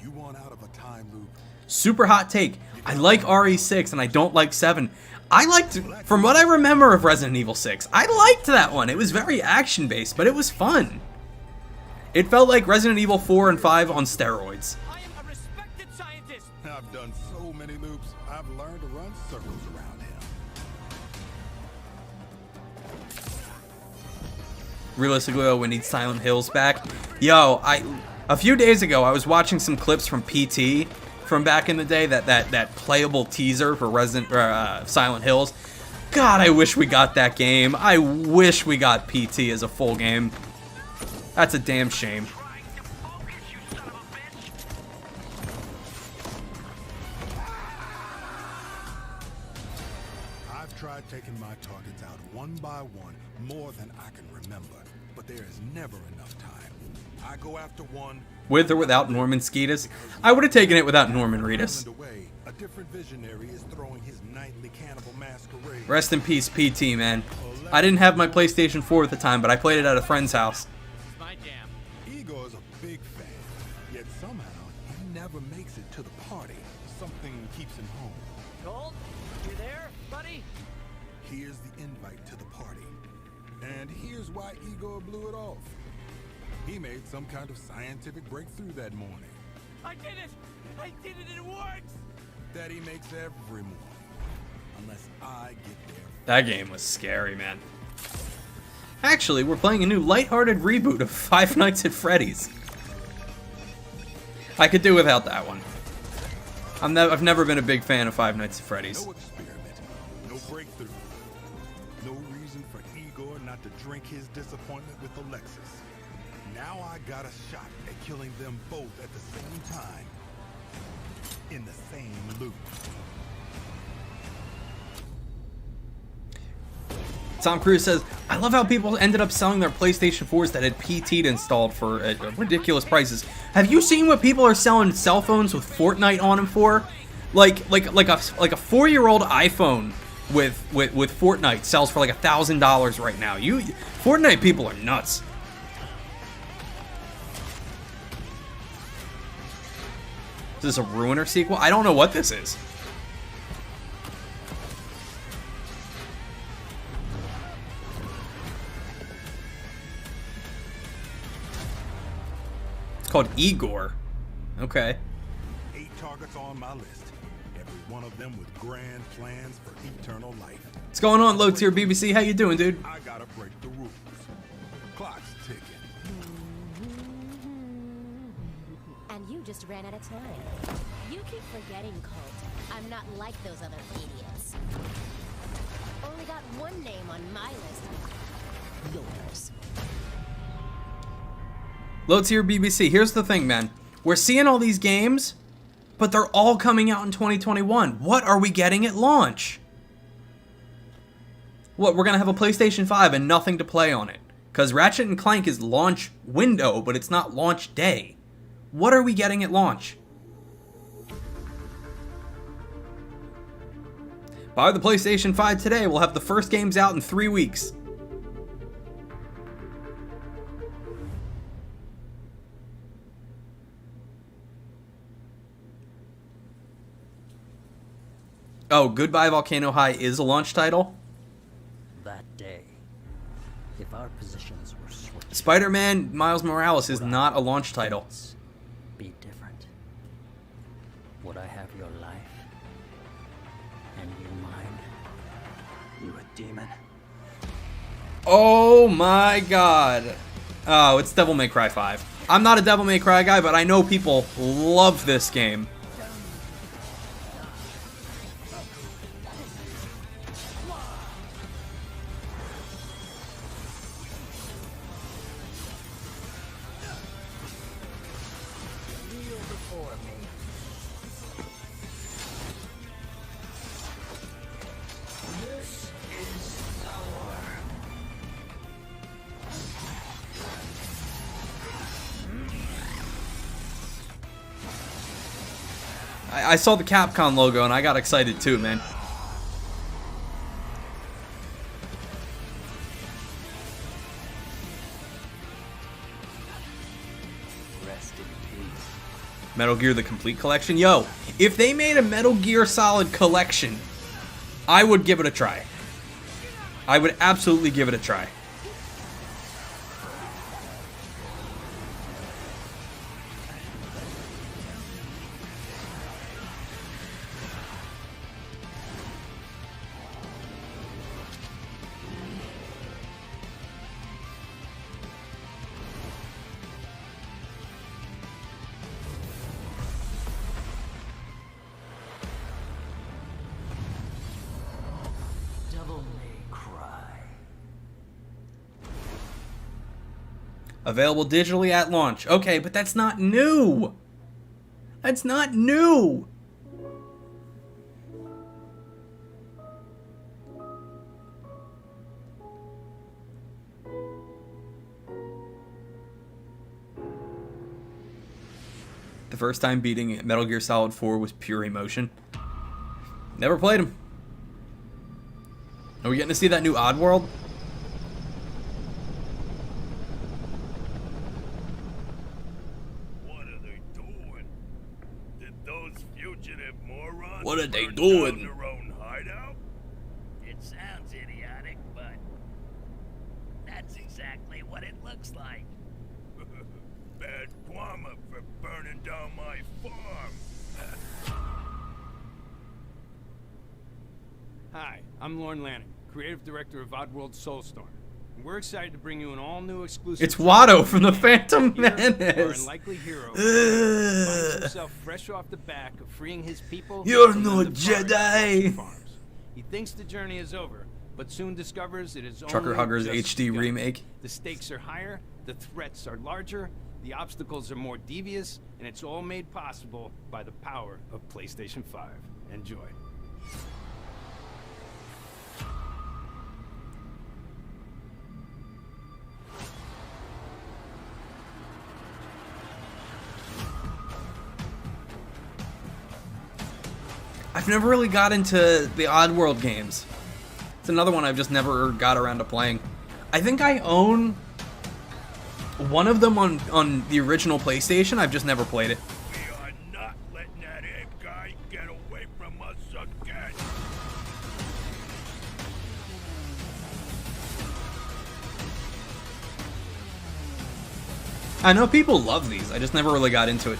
You want out of a time loop. Super hot take. I like RE6 and I don't like 7. I liked, from what I remember of Resident Evil 6, I liked that one. It was very action-based, but it was fun. It felt like Resident Evil 4 and 5 on steroids. I am a respected scientist. I've done so many loops, I've learned to run circles around him. Realistically, though, we need Silent Hills back. Yo, a few days ago, I was watching some clips from PT from back in the day, that playable teaser for Silent Hills. God, I wish we got that game. I wish we got PT as a full game. That's a damn shame. I've tried taking my targets out one by one more than I can remember. but there is never enough time. I go after one. With or without Norman Skeetus? I would have taken it without Norman Reedus. Away, a different visionary is throwing his nightly cannibal masquerade. Rest in peace, PT, man. I didn't have my PlayStation 4 at the time, but I played it at a friend's house. It's my jam. Igor is a big fan, yet somehow he never makes it to the party. Something keeps him home. Gold, you there, buddy? Here's the invite to the party. And here's why Igor blew it off. He made some kind of scientific breakthrough that morning. I did it! I did it, it works! That he makes every morning. Unless I get there. That game was scary, man. Actually, we're playing a new lighthearted reboot of Five Nights at Freddy's. I could do without that one. I've never been a big fan of Five Nights at Freddy's. No experiment, no breakthrough. No reason for Igor not to drink his disappointment with Alexis. Now I got a shot at killing them both at the same time. In the same loop. Tom Cruise says, I love how people ended up selling their PlayStation 4s that had PT'd installed for ridiculous prices. Have you seen what people are selling cell phones with Fortnite on them for? Like a 4-year-old iPhone with Fortnite sells for like $1,000 right now. Fortnite people are nuts. Is this a Ruiner sequel? I don't know what this is. It's called Igor. Okay. 8 targets on my list. Every one of them with grand plans for eternal life. What's going on, Low Tier BBC? How you doing, dude? I gotta break the rules. Clock's ticking. And you just ran out of time. You keep forgetting, Colt. I'm not like those other idiots. Only got one name on my list. Yours. Low Tier BBC. Here's the thing, man. We're seeing all these games, but they're all coming out in 2021. What are we getting at launch? What, we're going to have a PlayStation 5 and nothing to play on it? Because Ratchet & Clank is launch window, but it's not launch day. What are we getting at launch? Buy the PlayStation 5 today. We'll have the first games out in 3 weeks. Oh, Goodbye Volcano High is a launch title? That day, if our positions were switched, Spider-Man Miles Morales is not a launch title. Be different. Would I have your life? And you mine? You a demon? Oh my god. Oh, it's Devil May Cry 5. I'm not a Devil May Cry guy, but I know people love this game. I saw the Capcom logo and I got excited too, man. Rest in peace. Metal Gear the Complete Collection? Yo, if they made a Metal Gear Solid collection, I would give it a try. I would absolutely give it a try. Available digitally at launch. Okay, but that's not new. That's not new. first time beating Metal Gear Solid 4 was pure emotion. Never played them. Are we getting to see that new Oddworld? What are they doing? Did those fugitive morons What are they burn doing? down their own hideout? It sounds idiotic, but that's exactly what it looks like. Bad karma for burning down my farm. Hi, I'm Lorne Lanning, creative director of Oddworld Soulstorm. And we're excited to bring you an all-new exclusive... It's Watto from the Phantom Here, Menace. Our unlikely hero finds himself fresh off the back of freeing his people... You're from no the forest Jedi. of farms. He thinks the journey is over, but soon discovers it is Trucker only Huggers just HD begun. remake. The stakes are higher, the threats are larger, the obstacles are more devious, and it's all made possible by the power of PlayStation 5. Enjoy. I've never really got into the Oddworld games. It's another one I've just never got around to playing. I think I own one of them on the original PlayStation. I've just never played it. We are not letting that ape guy get away from us again. I know people love these. I just never really got into it.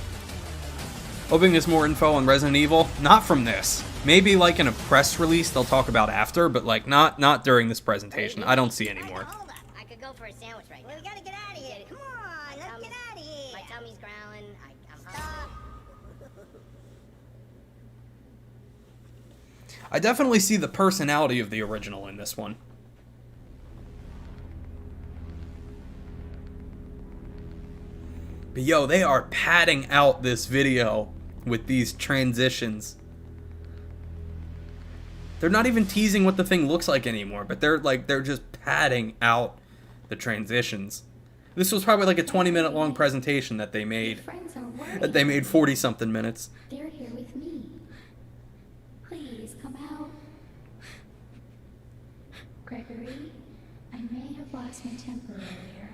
Hoping there's more info on Resident Evil. Not from this. Maybe like in a press release they'll talk about after, but like not during this presentation. I don't see any more. Hold up. I could go for a sandwich right now. We gotta get out of here. Come on, let's get out of here. My tummy's growling. I'm hungry. I definitely see the personality of the original in this one. But yo, they are padding out this video with these transitions. They're not even teasing what the thing looks like anymore, but they're just padding out the transitions. This was probably like a 20-minute long presentation that they made. That they made 40-something minutes. They're here with me. Please come out. Gregory, I may have lost my temper earlier,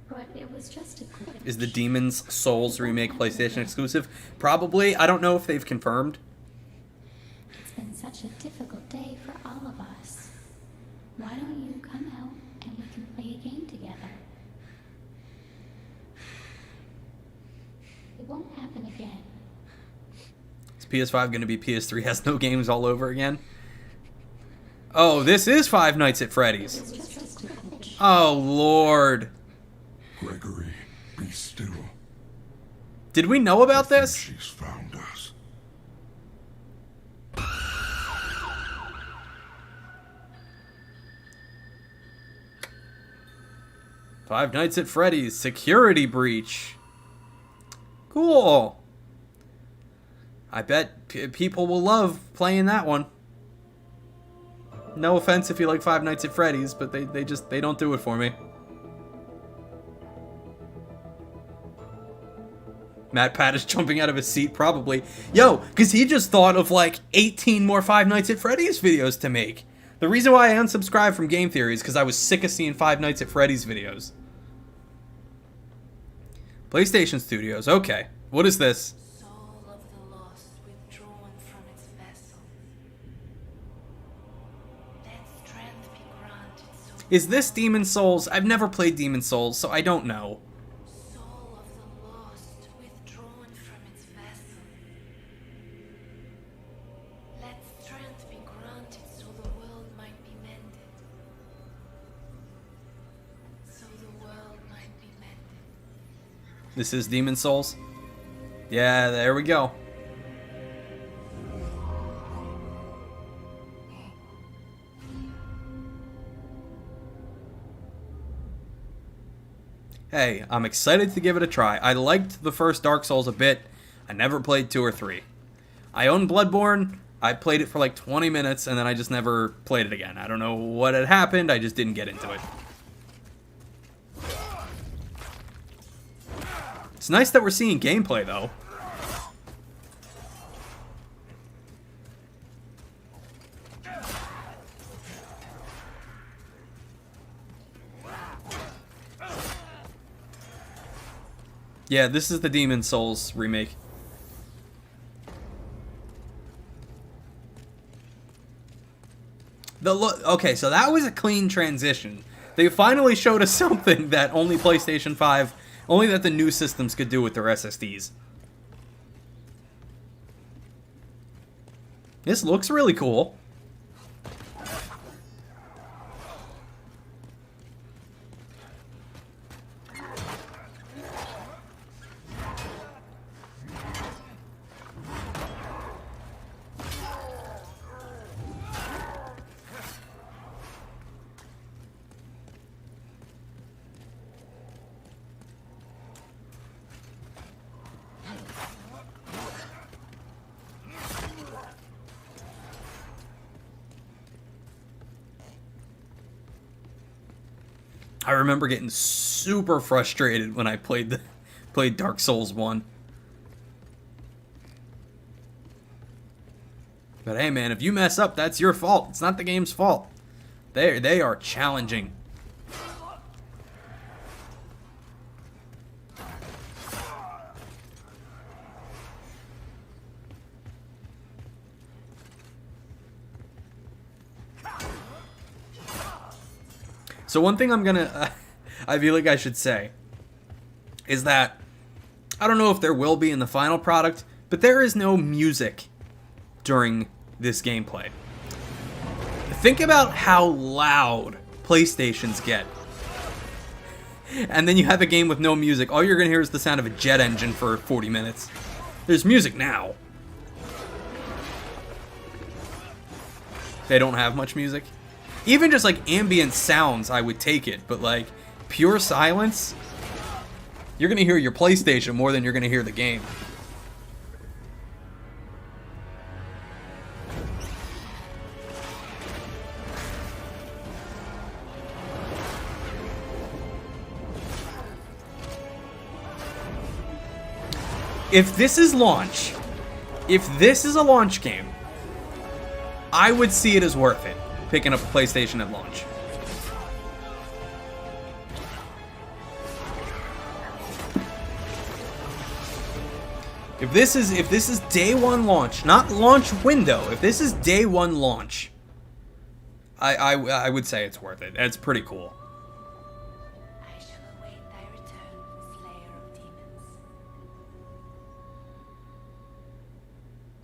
but it was just a glitch. Is the Demon's Souls remake PlayStation exclusive? Probably. I don't know if they've confirmed. It's been such a difficult day for all of us. Why don't you come out and we can play a game together? It won't happen again. Is PS5 going to be PS3 has no games all over again? Oh, this is Five Nights at Freddy's. Oh, Lord. Gregory, be still. Did we know about this? She's found us. Five Nights at Freddy's security breach. Cool. I bet people will love playing that one. No offense if you like Five Nights at Freddy's, but they don't do it for me. Matt Pat is jumping out of his seat, probably. Yo, because he just thought of like 18 more Five Nights at Freddy's videos to make. The reason why I unsubscribed from Game Theory is because I was sick of seeing Five Nights at Freddy's videos. PlayStation Studios, okay. What is this? Soul of the lost withdrawn from its vessel. Let strength be granted so Is this Demon's Souls? I've never played Demon's Souls, so I don't know. soul of the lost withdrawn from its vessel. Let strength be granted so the world might be mended. So the world might be mended. This is Demon's Souls? Yeah, there we go. Hey, I'm excited to give it a try. I liked the first Dark Souls a bit. I never played 2 or 3. I own Bloodborne. I played it for like 20 minutes and then I just never played it again. I don't know what had happened. I just didn't get into it. It's nice that we're seeing gameplay though. Yeah, this is the Demon's Souls remake. Okay, so that was a clean transition. They finally showed us something that only PlayStation 5, only that the new systems could do with their SSDs. This looks really cool. I remember getting super frustrated when I played Dark Souls 1. But hey man, if you mess up, that's your fault. It's not the game's fault. They are challenging. So one thing I feel like I should say is that I don't know if there will be in the final product, but there is no music during this gameplay. Think about how loud PlayStations get. And then you have a game with no music. All you're going to hear is the sound of a jet engine for 40 minutes. There's music now. They don't have much music. Even just like ambient sounds, I would take it, but like pure silence, you're gonna hear your PlayStation more than you're gonna hear the game. If this is launch, if this is a launch game, I would see it as worth it. Picking up a PlayStation at launch. If this is day one launch, not launch window, if this is day one launch, I would say it's worth it. It's pretty cool. I shall await thy return, Slayer of Demons.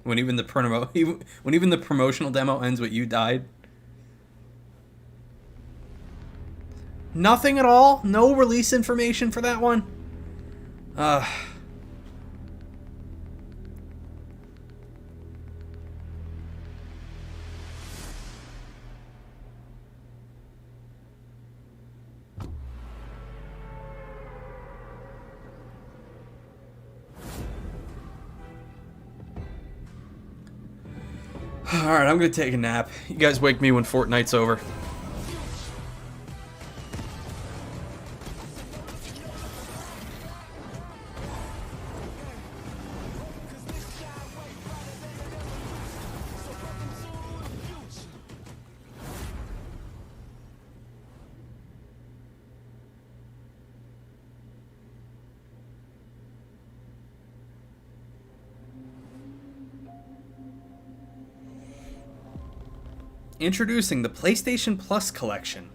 When even the promotional demo ends with you died. Nothing at all? No release information for that one? Alright, I'm gonna take a nap. You guys wake me when Fortnite's over. Introducing the PlayStation Plus collection.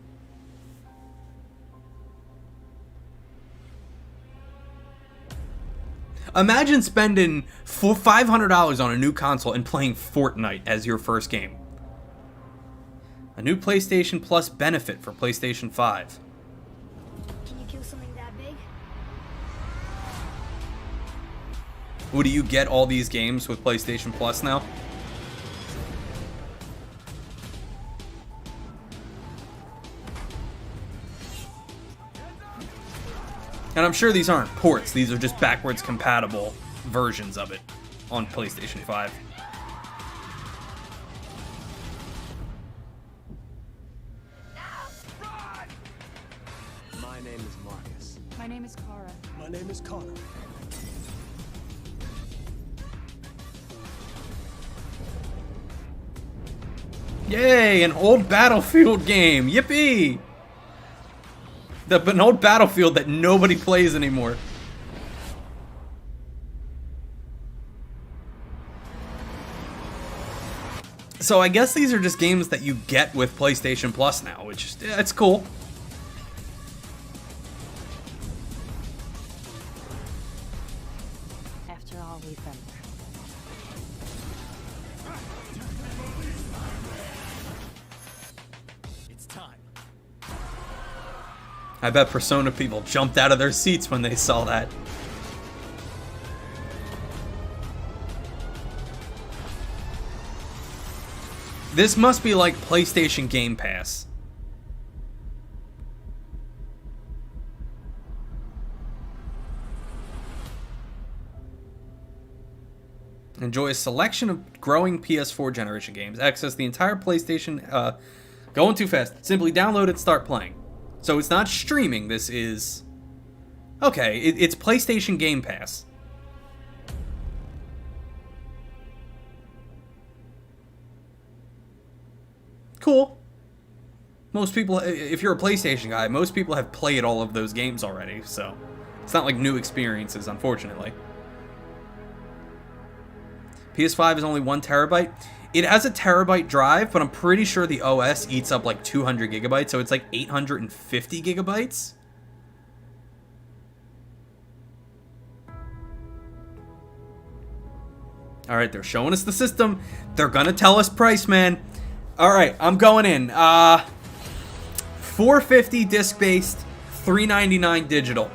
Imagine spending $500 on a new console and playing Fortnite as your first game. A new PlayStation Plus benefit for PlayStation 5. Can you kill something that big? Would you get all these games with PlayStation Plus now? And I'm sure these aren't ports, these are just backwards compatible versions of it on PlayStation 5. My name is Marcus. My name is Kara. My name is Connor. Yay, an old Battlefield game. Yippee! An old Battlefield that nobody plays anymore. So I guess these are just games that you get with PlayStation Plus now, which it's cool. After all we've been through. It's time. I bet Persona people jumped out of their seats when they saw that. This must be like PlayStation Game Pass. Enjoy a selection of growing PS4 generation games. Access the entire PlayStation... going too fast. Simply download it, start playing. So it's not streaming, this is... Okay, it's PlayStation Game Pass. Cool. Most people, if you're a PlayStation guy, most people have played all of those games already, so it's not like new experiences, unfortunately. PS5 is only 1 terabyte. It has a terabyte drive, but I'm pretty sure the OS eats up like 200 gigabytes, so it's like 850 gigabytes. Alright, they're showing us the system. They're gonna tell us price, man. Alright, I'm going in. $450 disc-based, $399 digital.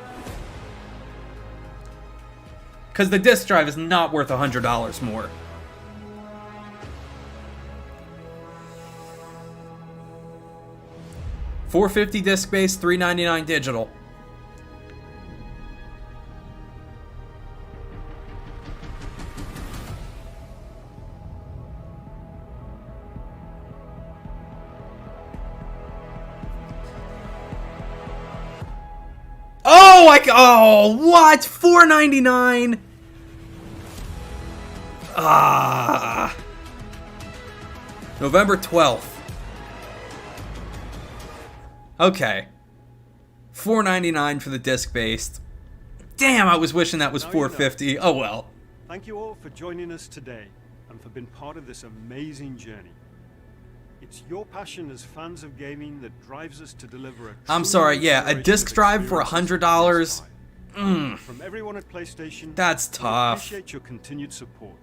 Because the disc drive is not worth $100 more. $450 disc-based, $399 digital. Oh, what? $4.99? Ah. November 12th. Okay. $4.99 for the disc-based. Damn, I was wishing that was $4.50. Oh well. Thank you all for joining us today and for being part of this amazing journey. It's your passion as fans of gaming that drives us to deliver a I'm sorry, yeah, a disc drive for $100. From everyone at PlayStation, that's tough. We appreciate your continued support,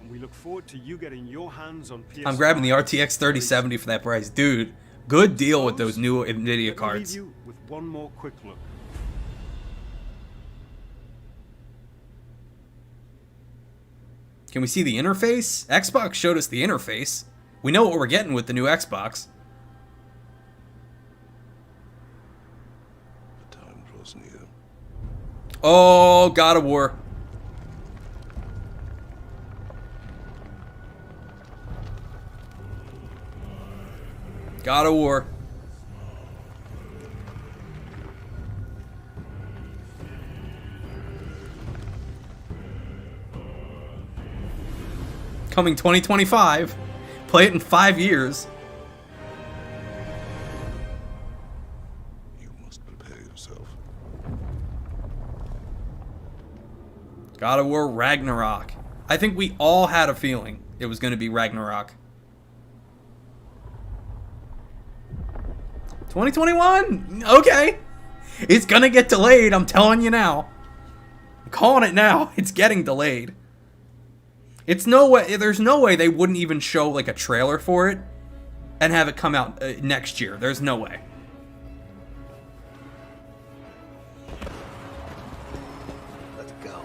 and we look forward to you getting your hands on PS5. I'm grabbing the RTX 3070 for that price, dude. Good deal with those new Nvidia cards. Leave you with one more quick look. Can we see the interface? Xbox showed us the interface. We know what we're getting with the new Xbox. The time draws near. Oh, God of War. God of War. Coming 2025. Play it in 5 years. You must prepare yourself. God of War Ragnarok. I think we all had a feeling it was going to be Ragnarok. 2021? Okay. It's going to get delayed, I'm telling you now. I'm calling it now. It's getting delayed. It's no way, there's no way they wouldn't even show like a trailer for it and have it come out next year. There's no way. Let's go.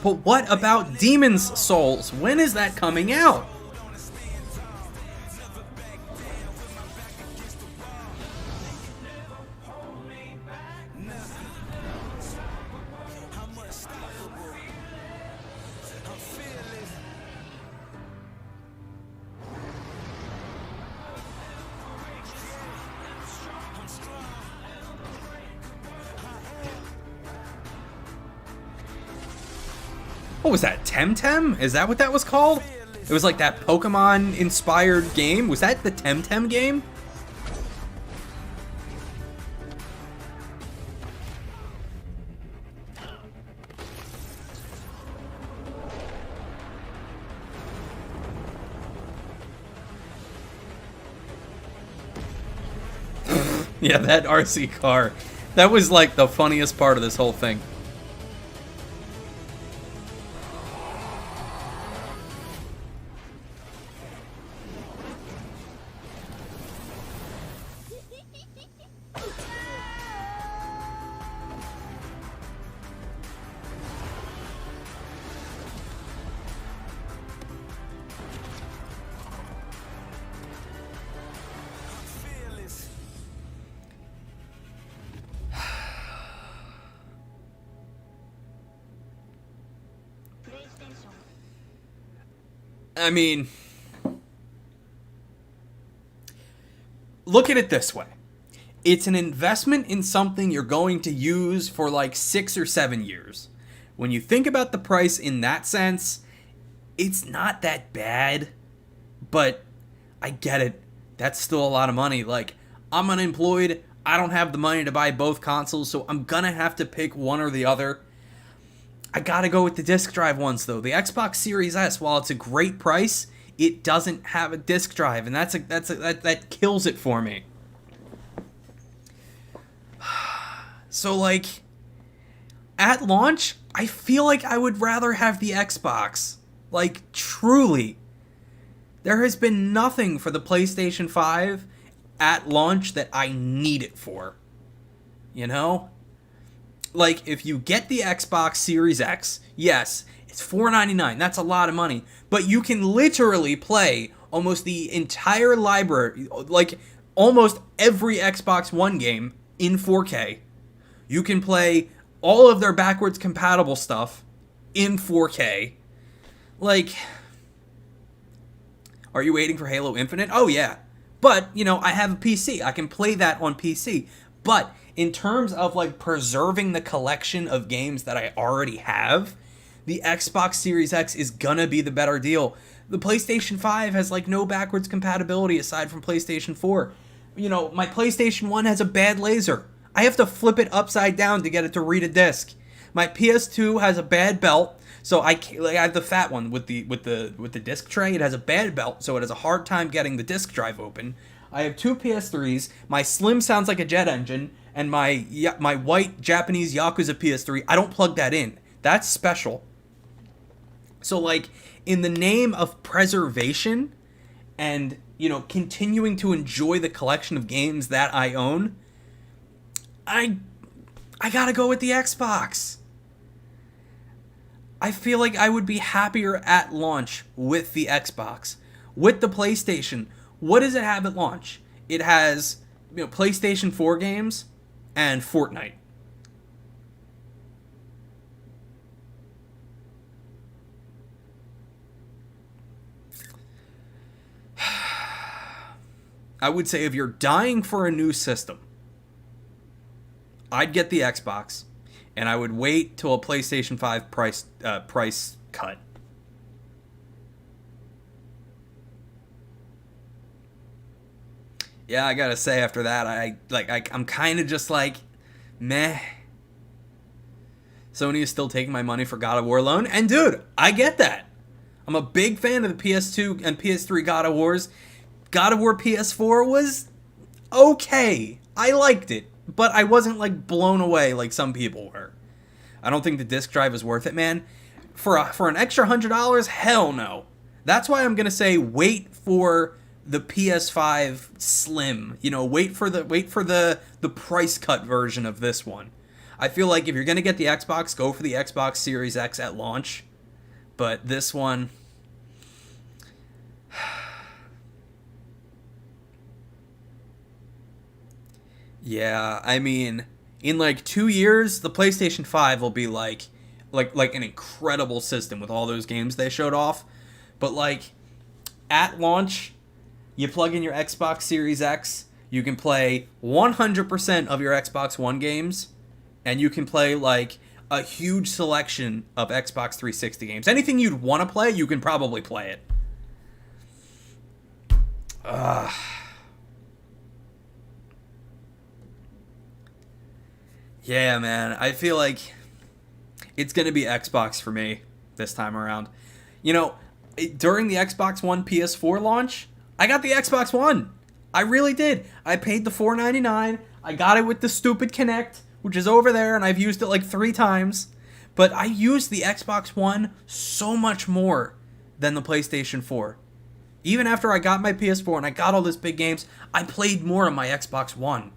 But what about Demon's Souls? When is that coming out? What was that? Temtem? Is that what that was called? It was like that Pokemon-inspired game. Was that the Temtem game? Yeah, that RC car. That was like the funniest part of this whole thing. I mean, look at it this way. It's an investment in something you're going to use for like 6 or 7 years. When you think about the price in that sense, it's not that bad, but I get it. That's still a lot of money. Like, I'm unemployed. I don't have the money to buy both consoles, so I'm gonna have to pick one or the other. I gotta go with the disc drive ones, though. The Xbox Series S, while it's a great price, it doesn't have a disc drive, and that kills it for me. So, like, at launch, I feel like I would rather have the Xbox. Like, truly. There has been nothing for the PlayStation 5 at launch that I need it for. You know? Like, if you get the Xbox Series X, yes, it's $499. That's a lot of money. But you can literally play almost the entire library, like almost every Xbox One game in 4K. You can play all of their backwards compatible stuff in 4K. Like, are you waiting for Halo Infinite? Oh, yeah. But, you know, I have a PC. I can play that on PC. But in terms of, like, preserving the collection of games that I already have, the Xbox Series X is gonna be the better deal. The PlayStation 5 has, like, no backwards compatibility aside from PlayStation 4. You know, my PlayStation 1 has a bad laser. I have to flip it upside down to get it to read a disc. My PS2 has a bad belt, so I have the fat one with the disc tray. It has a bad belt, so it has a hard time getting the disc drive open. I have 2 PS3s. My Slim sounds like a jet engine, and my white Japanese Yakuza PS3, I don't plug that in. That's special. So, like, in the name of preservation and, you know, continuing to enjoy the collection of games that I own, I gotta go with the Xbox. I feel like I would be happier at launch with the Xbox. With the PlayStation, what does it have at launch? It has, you know, PlayStation 4 games and Fortnite. I would say if you're dying for a new system, I'd get the Xbox, and I would wait till a PlayStation 5 price cut. Yeah, I gotta say after that, I'm kind of just like, meh. Sony is still taking my money for God of War alone, and dude, I get that. I'm a big fan of the PS2 and PS3 God of Wars. God of War PS4 was okay. I liked it, but I wasn't like blown away like some people were. I don't think the disc drive is worth it, man. For an extra $100, hell no. That's why I'm gonna say wait for the PS5 Slim. You know, wait for the price cut version of this one. I feel like if you're gonna get the Xbox, go for the Xbox Series X at launch. But this one, yeah, I mean, in like 2 years, the PlayStation 5 will be like an incredible system with all those games they showed off. But like at launch, you plug in your Xbox Series X, you can play 100% of your Xbox One games, and you can play like a huge selection of Xbox 360 games. Anything you'd want to play, you can probably play it. Yeah, man. I feel like it's going to be Xbox for me this time around. You know, during the Xbox One PS4 launch, I got the Xbox One. I really did. I paid the $4.99. I got it with the stupid Kinect, which is over there, and I've used it like 3 times. But I used the Xbox One so much more than the PlayStation 4. Even after I got my PS4 and I got all these big games, I played more on my Xbox One.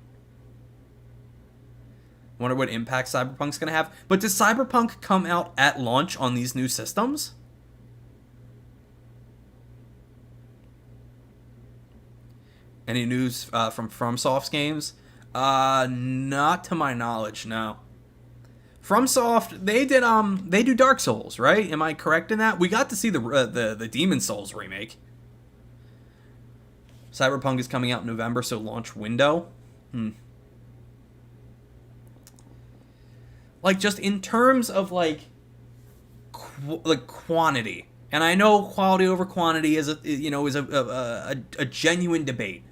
Wonder what impact Cyberpunk's going to have. But does Cyberpunk come out at launch on these new systems? Any news from FromSoft's games? Not to my knowledge, no. FromSoft, they do Dark Souls, right? Am I correct in that? We got to see the Demon Souls remake. Cyberpunk is coming out in November, so launch window. Like, just in terms of like quantity, and I know quality over quantity is a genuine debate,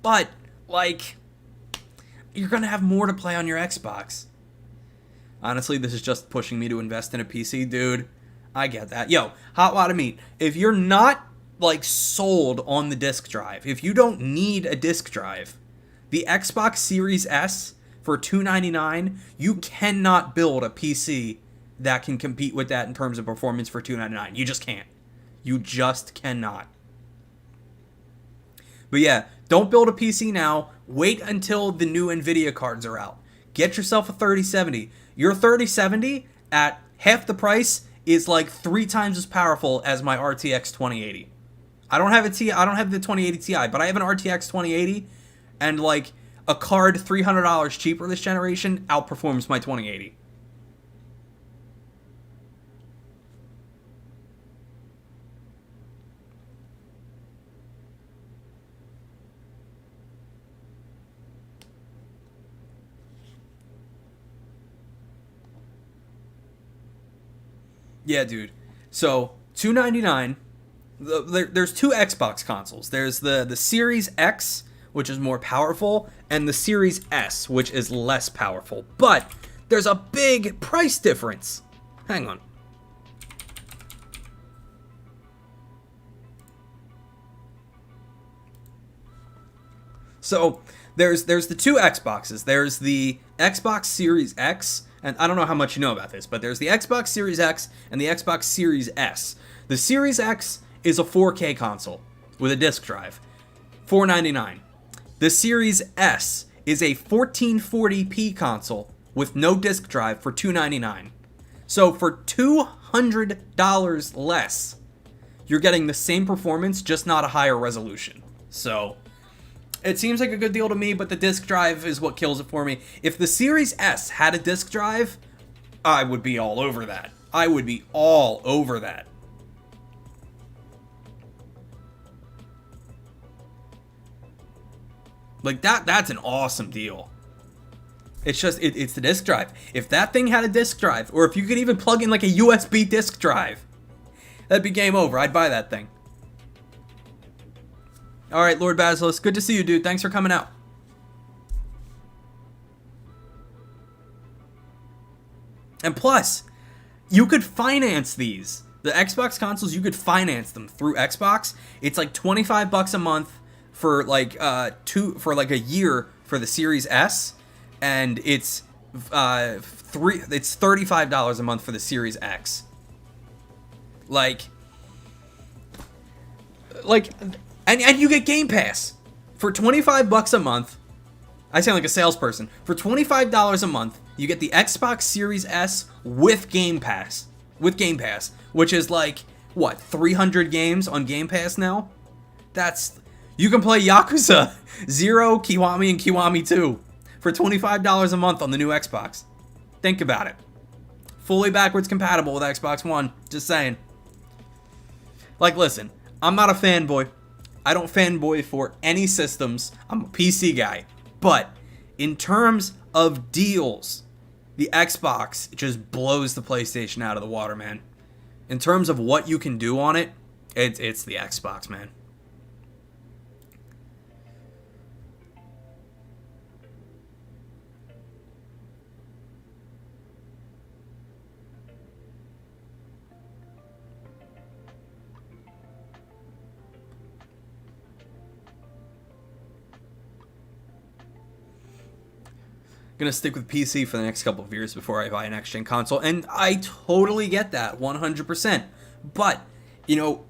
but like, you're gonna have more to play on your Xbox. Honestly, this is just pushing me to invest in a PC, dude. I get that. Yo, hot lot of meat. If you're not like sold on the disc drive, if you don't need a disc drive, the Xbox Series S for $299, you cannot build a PC that can compete with that in terms of performance for $299. You just can't. You just cannot. But yeah, don't build a PC now. Wait until the new Nvidia cards are out. Get yourself a 3070. Your 3070 at half the price is like 3 times as powerful as my RTX 2080. I don't have the 2080 Ti, but I have an RTX 2080, and like a card $300 cheaper this generation outperforms my 2080. Yeah, dude. So, $299. There's 2 Xbox consoles. There's the Series X, which is more powerful, and the Series S, which is less powerful. But there's a big price difference. Hang on. So there's the 2 Xboxes. There's the Xbox Series X, and I don't know how much you know about this, but there's the Xbox Series X and the Xbox Series S. The Series X is a 4K console with a disc drive, $499. The Series S is a 1440p console with no disc drive for $299. So for $200 less, you're getting the same performance, just not a higher resolution. So it seems like a good deal to me, but the disc drive is what kills it for me. If the Series S had a disc drive, I would be all over that. I would be all over that. Like, that's an awesome deal. It's just, it's the disc drive. If that thing had a disc drive, or if you could even plug in like a USB disc drive, that'd be game over. I'd buy that thing. Alright, Lord Basilisk, good to see you, dude. Thanks for coming out. And plus, you could finance these. The Xbox consoles, you could finance them through Xbox. It's like $25 a month for like a year for the Series S, and it's $35 a month for the Series X. And you get Game Pass for $25 a month. I sound like a salesperson. For $25 a month, you get the Xbox Series S with Game Pass. Which is like, what, 300 games on Game Pass now? You can play Yakuza 0, Kiwami, and Kiwami 2 for $25 a month on the new Xbox. Think about it. Fully backwards compatible with Xbox One. Just saying. Like, listen, I'm not a fanboy. I don't fanboy for any systems. I'm a PC guy. But in terms of deals, the Xbox just blows the PlayStation out of the water, man. In terms of what you can do on it, it's the Xbox, man. Gonna stick with PC for the next couple of years before I buy a next-gen console, and I totally get that, 100%. But, you know,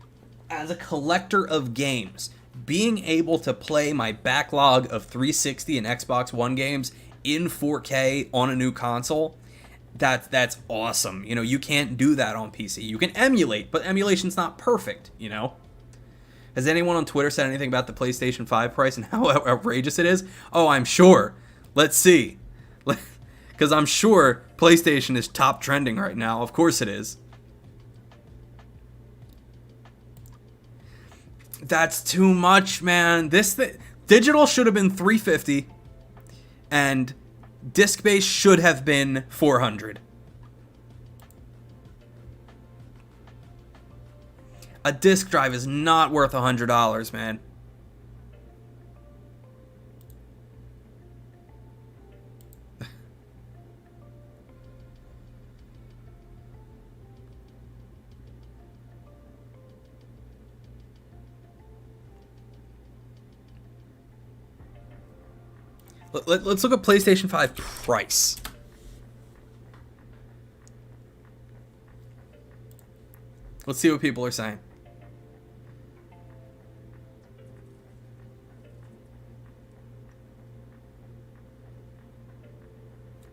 as a collector of games, being able to play my backlog of 360 and Xbox One games in 4K on a new console, that's awesome. You know, you can't do that on PC. You can emulate, but emulation's not perfect, you know? Has anyone on Twitter said anything about the PlayStation 5 price and how outrageous it is? Oh, I'm sure. Let's see. Because I'm sure PlayStation is top trending right now. Of course it is. That's too much, man. Digital should have been $350, and disc-based should have been $400. A disc drive is not worth $100, man. Let's look at PlayStation 5 price. Let's see what people are saying.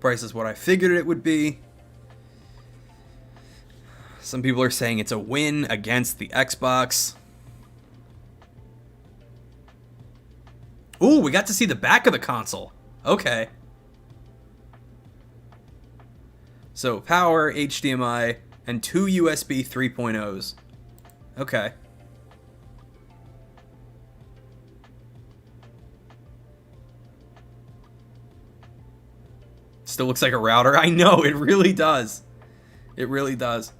Price is what I figured it would be. Some people are saying it's a win against the Xbox. Ooh, we got to see the back of the console. Okay. So, power, HDMI, and 2 USB 3.0s. Okay. Still looks like a router. I know, it really does. It really does.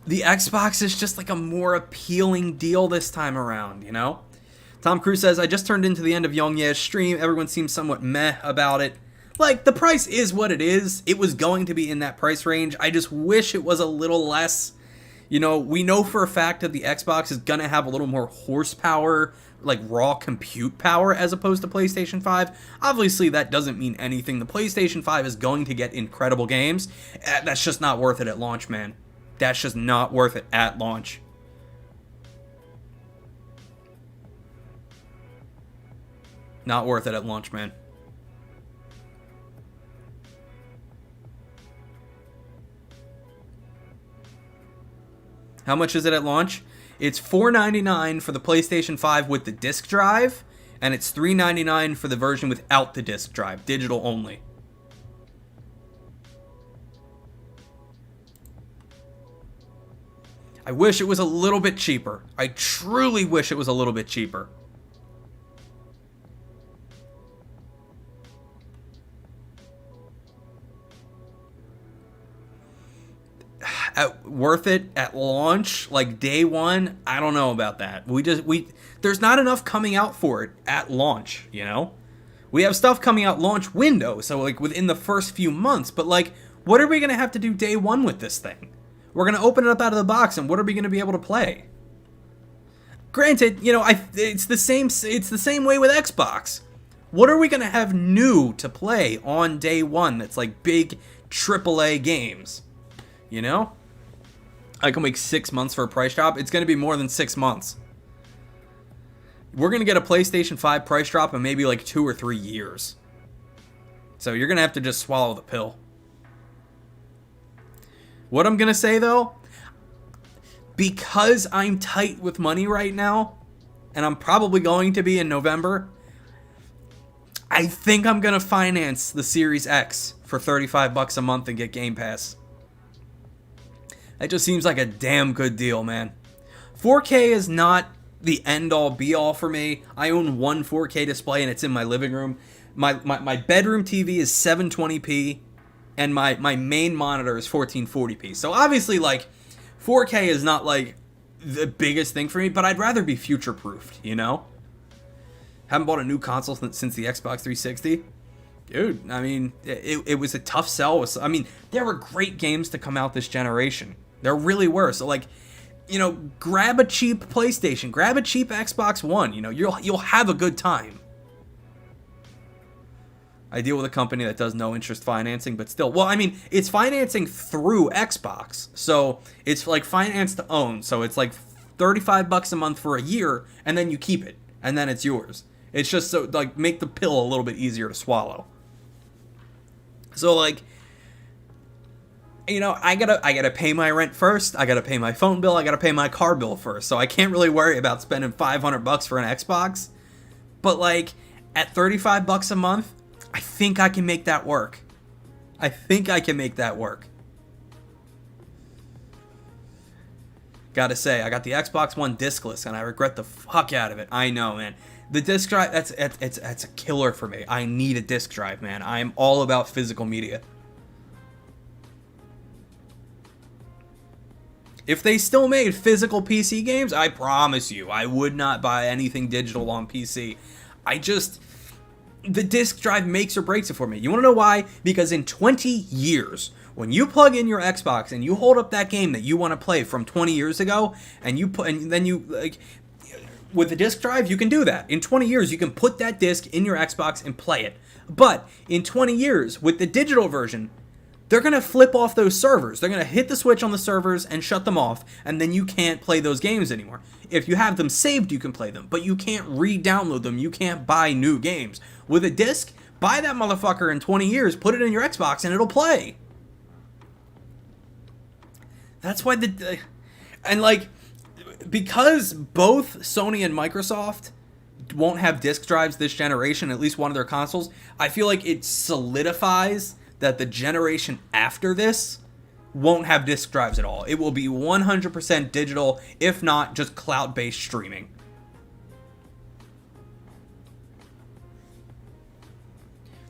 The Xbox is just like a more appealing deal this time around, you know? Tom Cruise says, I just turned into the end of Young Ye's stream. Everyone seems somewhat meh about it. Like, the price is what it is. It was going to be in that price range. I just wish it was a little less. You know, we know for a fact that the Xbox is going to have a little more horsepower, like raw compute power, as opposed to PlayStation 5. Obviously, that doesn't mean anything. The PlayStation 5 is going to get incredible games. That's just not worth it at launch, man. That's just not worth it at launch. Not worth it at launch, man. How much is it at launch? It's $499 for the PlayStation 5 with the disc drive, and it's $399 for the version without the disc drive, digital only. I wish it was a little bit cheaper. I truly wish it was a little bit cheaper. Worth it at launch, like day one? I don't know about that. There's not enough coming out for it at launch, you know? We have stuff coming out launch window, so like within the first few months, but like, what are we gonna have to do day one with this thing? We're going to open it up out of the box, and what are we going to be able to play? Granted, you know, it's the same way with Xbox. What are we going to have new to play on day one that's like big AAA games? You know? I can wait 6 months for a price drop. It's going to be more than 6 months. We're going to get a PlayStation 5 price drop in maybe like 2 or 3 years. So you're going to have to just swallow the pill. What I'm going to say, though, because I'm tight with money right now, and I'm probably going to be in November, I think I'm going to finance the Series X for $35 a month and get Game Pass. That just seems like a damn good deal, man. 4K is not the end-all, be-all for me. I own one 4K display, and it's in my living room. My bedroom TV is 720p. And my main monitor is 1440p. So obviously, like, 4K is not, like, the biggest thing for me, but I'd rather be future-proofed, you know? Haven't bought a new console since the Xbox 360. Dude, I mean, it was a tough sell. I mean, there were great games to come out this generation. There really were. So, like, you know, grab a cheap PlayStation, grab a cheap Xbox One. You know, you'll have a good time. I deal with a company that does no interest financing, but still, well, I mean, it's financing through Xbox, so it's like finance to own. So it's like $35 a month for a year, and then you keep it, and then it's yours. It's just so like make the pill a little bit easier to swallow. So like, you know, I gotta pay my rent first. I gotta pay my phone bill. I gotta pay my car bill first. So I can't really worry about spending $500 for an Xbox. But like at $35 a month, I think I can make that work. I think I can make that work. Gotta say, I got the Xbox One discless, and I regret the fuck out of it. I know, man. The disc drive, that's a killer for me. I need a disc drive, man. I'm all about physical media. If they still made physical PC games, I promise you, I would not buy anything digital on PC. The disc drive makes or breaks it for me. You want to know why? Because in 20 years, when you plug in your Xbox and you hold up that game that you want to play from 20 years ago, and then you like, with the disc drive, you can do that. In 20 years, you can put that disc in your Xbox and play it. But in 20 years, with the digital version, they're going to flip off those servers. They're going to hit the switch on the servers and shut them off, and then you can't play those games anymore. If you have them saved, you can play them, but you can't re-download them. You can't buy new games. With a disc, buy that motherfucker in 20 years, put it in your Xbox, and it'll play. That's why because both Sony and Microsoft won't have disc drives this generation, at least one of their consoles, I feel like it solidifies that the generation after this won't have disc drives at all. It will be 100% digital, if not just cloud-based streaming.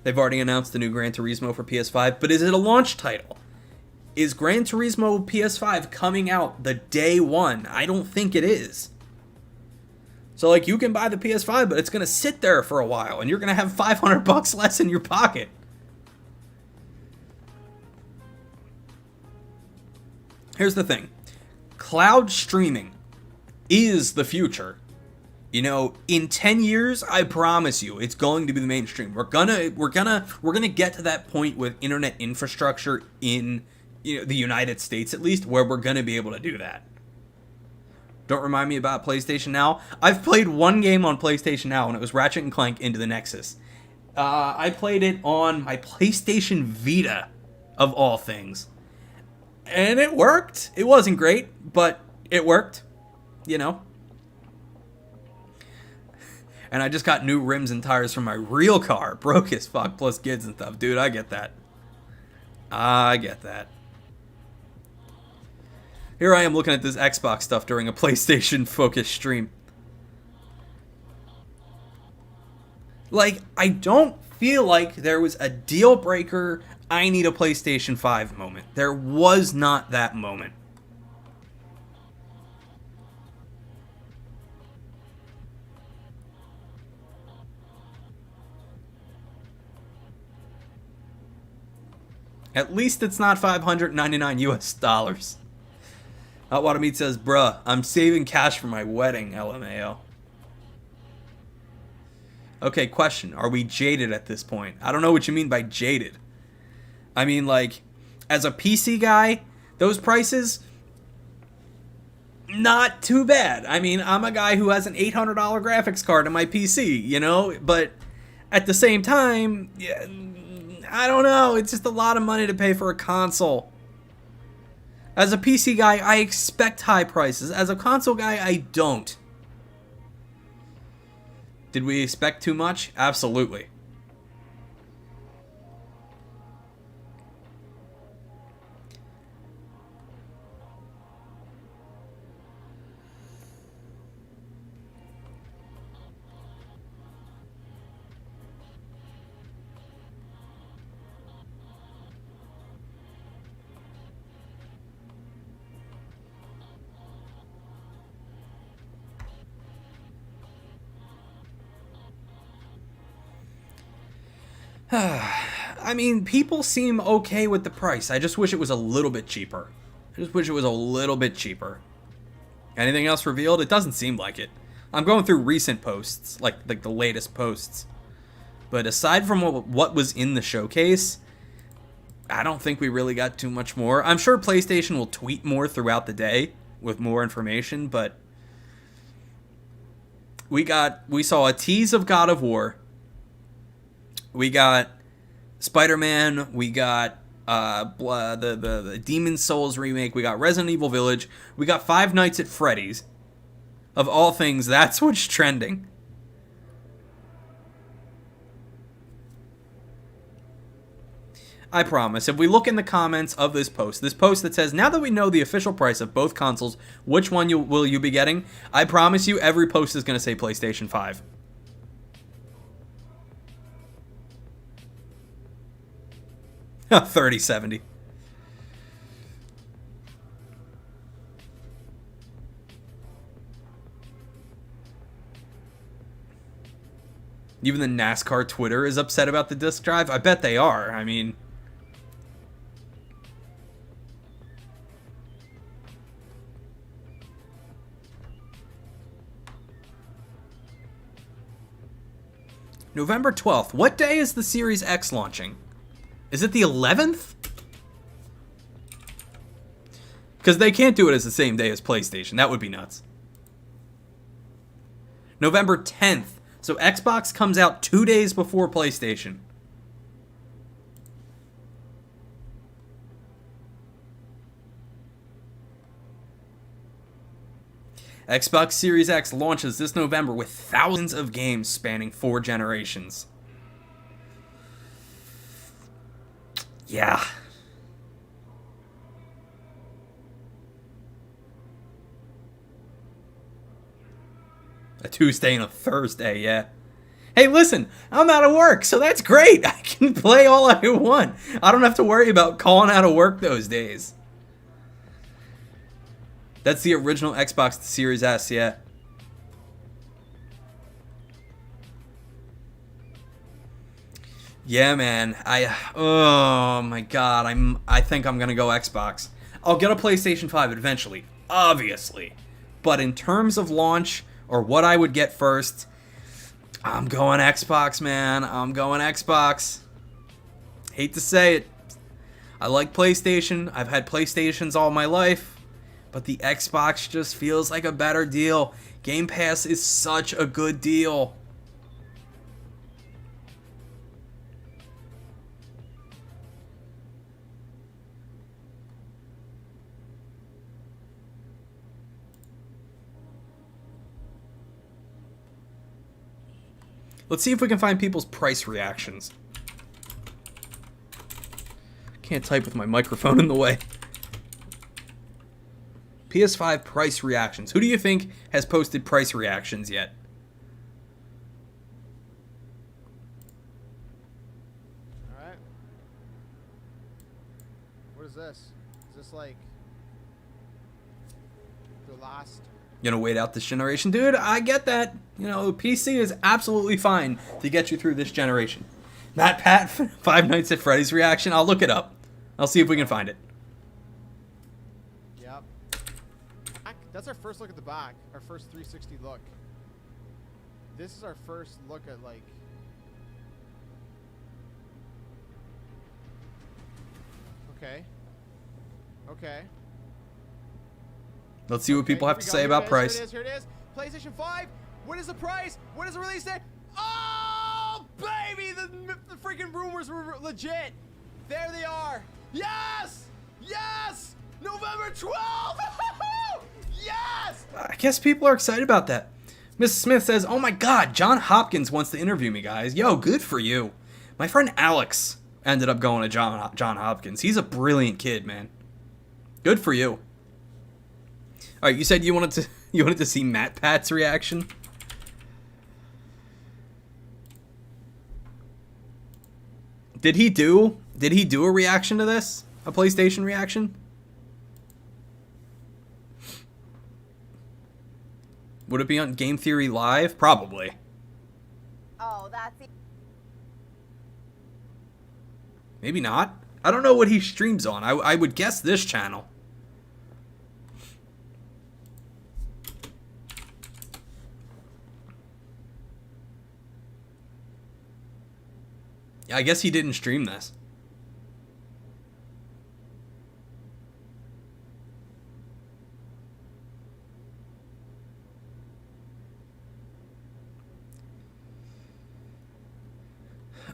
They've already announced the new Gran Turismo for PS5, but is it a launch title? Is Gran Turismo PS5 coming out the day one? I don't think it is. So like, you can buy the PS5, but it's going to sit there for a while, and you're going to have $500 less in your pocket. Here's the thing. Cloud streaming is the future. You know, in 10 years, I promise you, it's going to be the mainstream. We're gonna get to that point with internet infrastructure in, you know, the United States at least, where we're gonna be able to do that. Don't remind me about PlayStation Now. I've played one game on PlayStation Now, and it was Ratchet & Clank Into the Nexus. I played it on my PlayStation Vita, of all things. And it worked. It wasn't great, but it worked. You know? And I just got new rims and tires for my real car. Broke as fuck, plus kids and stuff. Dude, I get that. I get that. Here I am looking at this Xbox stuff during a PlayStation-focused stream. Like, I don't feel like there was a deal breaker, I need a PlayStation 5 moment. There was not that moment. At least it's not $599 US. Hot Water Meat says, bruh, I'm saving cash for my wedding, LMAO. Okay, question. Are we jaded at this point? I don't know what you mean by jaded. I mean, like, as a PC guy, those prices, not too bad. I mean, I'm a guy who has an $800 graphics card in my PC, you know? But at the same time, yeah, I don't know. It's just a lot of money to pay for a console. As a PC guy, I expect high prices. As a console guy, I don't. Did we expect too much? Absolutely. I mean, people seem okay with the price. I just wish it was a little bit cheaper. I just wish it was a little bit cheaper. Anything else revealed? It doesn't seem like it. I'm going through recent posts, like the latest posts. But aside from what was in the showcase, I don't think we really got too much more. I'm sure PlayStation will tweet more throughout the day with more information, but we saw a tease of God of War. We got Spider-Man. We got the Demon's Souls remake. We got Resident Evil Village. We got Five Nights at Freddy's. Of all things, that's what's trending. I promise, if we look in the comments of this post that says, now that we know the official price of both consoles, which one will you be getting? I promise you, every post is going to say PlayStation 5. $30.70. Even the NASCAR Twitter is upset about the disc drive. I bet they are. I mean, November 12th. What day is the Series X launching? Is it the 11th? Because they can't do it as the same day as PlayStation. That would be nuts. November 10th. So Xbox comes out 2 days before PlayStation. Xbox Series X launches this November with thousands of games spanning 4 generations. Yeah. A Tuesday and a Thursday, yeah. Hey, listen, I'm out of work, so that's great. I can play all I want. I don't have to worry about calling out of work those days. That's the original Xbox Series S, yeah. Yeah, man. Oh my god. I think I'm gonna go Xbox. I'll get a PlayStation 5 eventually, obviously. But in terms of launch or what I would get first, I'm going Xbox, man. I'm going Xbox. Hate to say it. I like PlayStation. I've had PlayStations all my life. But the Xbox just feels like a better deal. Game Pass is such a good deal. Let's see if we can find people's price reactions. Can't type with my microphone in the way. PS5 price reactions. Who do you think has posted price reactions yet? Alright. What is this? Is this like the last? You gonna wait out this generation? Dude, I get that. You know, PC is absolutely fine to get you through this generation. Matt Pat, Five Nights at Freddy's reaction. I'll look it up. I'll see if we can find it. Yep. That's our first look at the back. Our first 360 look. This is our first look at, like... Okay. Okay. Let's see what people have to say about price. Here it is. PlayStation 5. What is the price? What is the release date? Oh, baby! The freaking rumors were legit. There they are. Yes! Yes! November 12th! Yes! I guess people are excited about that. Mrs. Smith says, oh my god, John Hopkins wants to interview me, guys. Yo, good for you. My friend Alex ended up going to John Hopkins. He's a brilliant kid, man. Good for you. All right, you said you wanted to see Matt Pat's reaction. Did he do a reaction to this? A PlayStation reaction? Would it be on Game Theory Live? Probably. Oh, that's it. Maybe not. I don't know what he streams on. I would guess this channel. I guess he didn't stream this.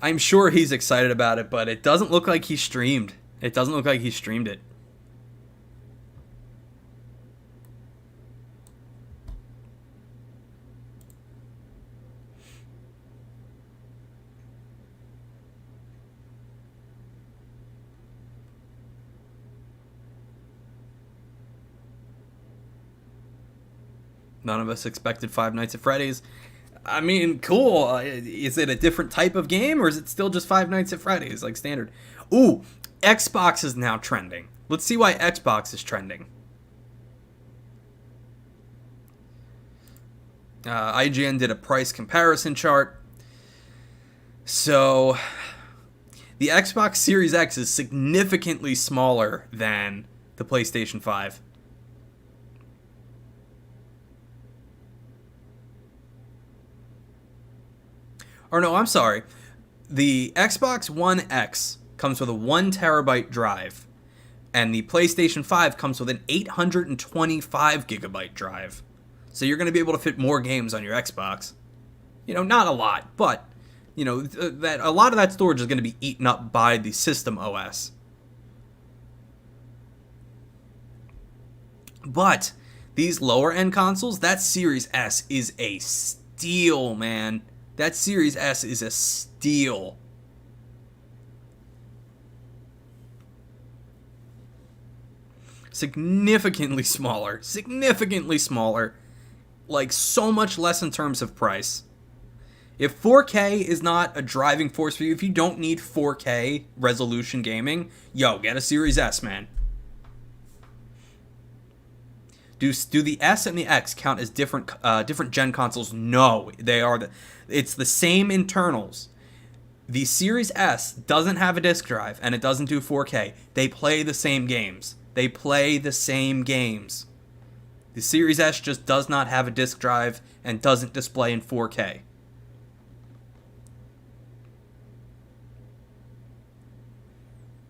I'm sure he's excited about it, but it doesn't look like he streamed. It doesn't look like he streamed it. None of us expected Five Nights at Freddy's. I mean, cool. Is it a different type of game, or is it still just Five Nights at Freddy's, like standard? Ooh, Xbox is now trending. Let's see why Xbox is trending. IGN did a price comparison chart. So, the Xbox Series X is significantly smaller than the PlayStation 5. Or no, I'm sorry. The Xbox One X comes with a 1 terabyte drive, and the PlayStation 5 comes with an 825 gigabyte drive. So you're going to be able to fit more games on your Xbox. You know, not a lot, but you know that a lot of that storage is going to be eaten up by the system OS. But these lower end consoles, that Series S is a steal, man. That Series S is a steal. Significantly smaller. Significantly smaller. Like, so much less in terms of price. If 4K is not a driving force for you, if you don't need 4K resolution gaming, yo, get a Series S, man. Do the S and the X count as different gen consoles? No, they are it's the same internals. The Series S doesn't have a disk drive and it doesn't do 4K. They play the same games. They play the same games. The Series S just does not have a disk drive and doesn't display in 4K.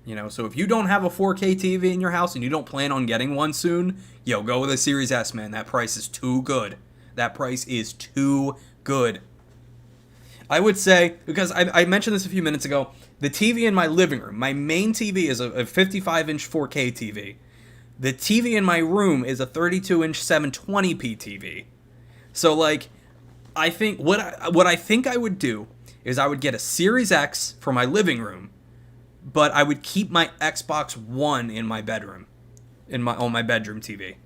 You know, so if you don't have a 4K TV in your house and you don't plan on getting one soon, yo, go with a Series S, man. That price is too good. That price is too good. I would say, because I mentioned this a few minutes ago, the TV in my living room, my main TV is a 55-inch 4K TV. The TV in my room is a 32-inch 720p TV. So, like, I think, what I think I would do is I would get a Series X for my living room, but I would keep my Xbox One in my bedroom, on my bedroom TV.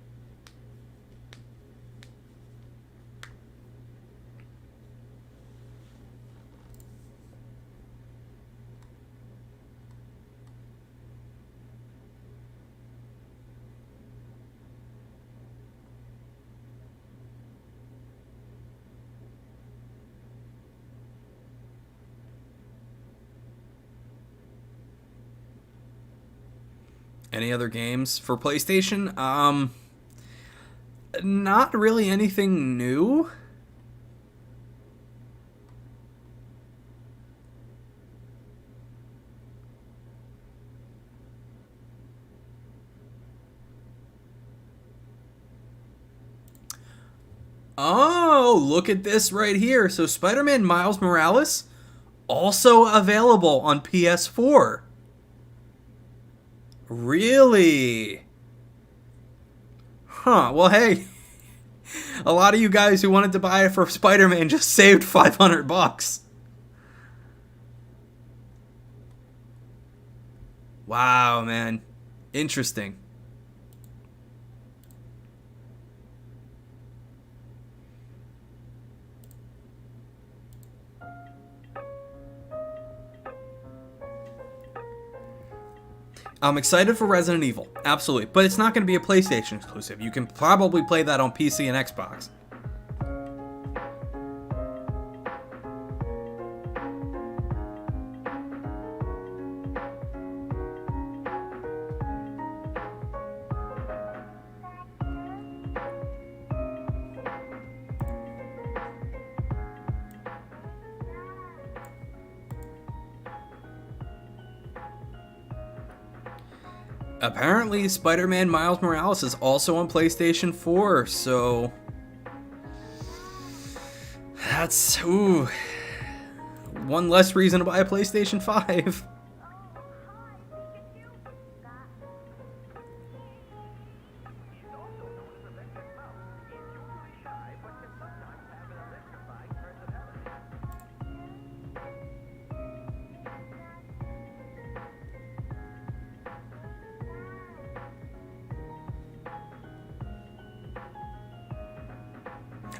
Any other games for PlayStation? Not really anything new. Oh, look at this right here. So Spider-Man Miles Morales also available on PS4. Really? Huh, well, hey, a lot of you guys who wanted to buy it for Spider-Man just saved $500. Wow, man. Interesting. I'm excited for Resident Evil, absolutely, but it's not going to be a PlayStation exclusive. You can probably play that on PC and Xbox. apparently Spider-Man Miles Morales is also on PlayStation 4, so that's one less reason to buy a PlayStation 5.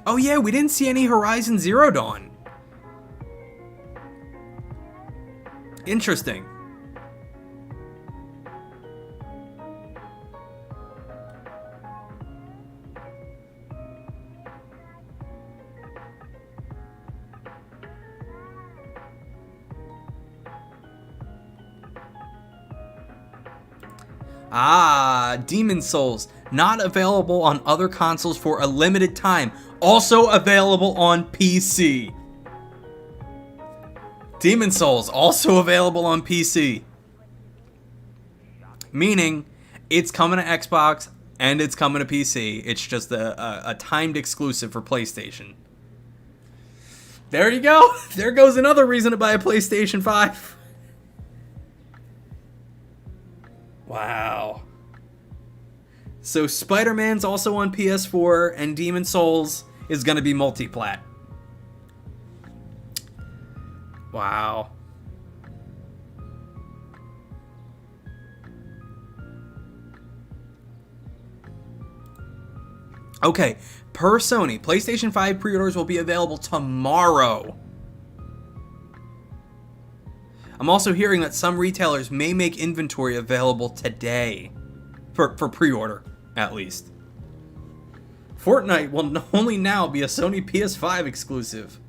Oh yeah, we didn't see any Horizon Zero Dawn. Interesting. Ah, Demon Souls. Not available on other consoles for a limited time. Also available on PC. Demon Souls, also available on PC. Meaning, it's coming to Xbox and it's coming to PC. It's just a timed exclusive for PlayStation. There you go. There goes another reason to buy a PlayStation 5. Wow. So Spider-Man's also on PS4, and Demon Souls is going to be multi-plat. Wow. Okay, per Sony, PlayStation 5 pre-orders will be available tomorrow. I'm also hearing that some retailers may make inventory available today. For pre-order, at least. Fortnite will only now be a Sony PS5 exclusive.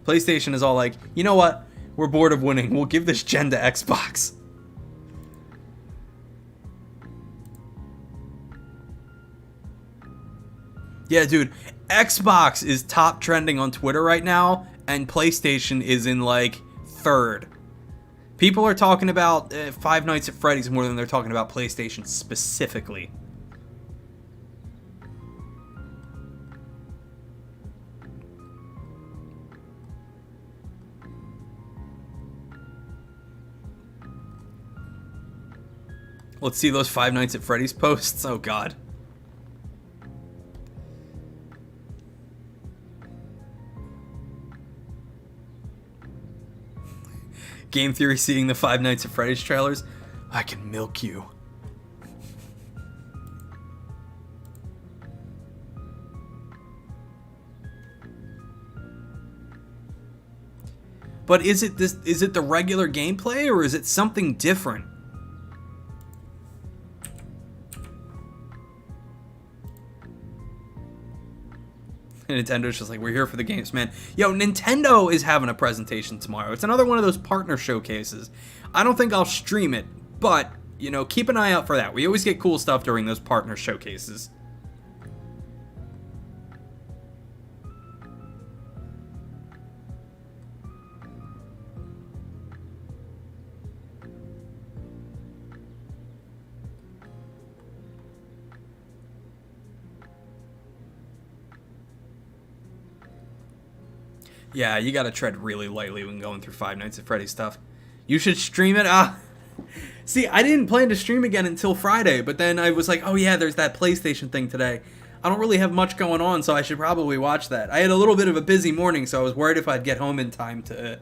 PlayStation is all like, you know what? We're bored of winning. We'll give this gen to Xbox. Yeah, dude. Xbox is top trending on Twitter right now, and PlayStation is in, like, third. People are talking about Five Nights at Freddy's more than they're talking about PlayStation specifically. Let's see those Five Nights at Freddy's posts. Oh, God. Game Theory seeing the Five Nights at Freddy's trailers. I can milk you. But is it the regular gameplay or is it something different? And Nintendo's just like, we're here for the games, man. Yo, Nintendo is having a presentation tomorrow. It's another one of those partner showcases. I don't think I'll stream it, but, you know, keep an eye out for that. We always get cool stuff during those partner showcases. Yeah, you gotta tread really lightly when going through Five Nights at Freddy's stuff. You should stream it. See, I didn't plan to stream again until Friday, but then I was like, oh yeah, there's that PlayStation thing today. I don't really have much going on, so I should probably watch that. I had a little bit of a busy morning, so I was worried if I'd get home in time to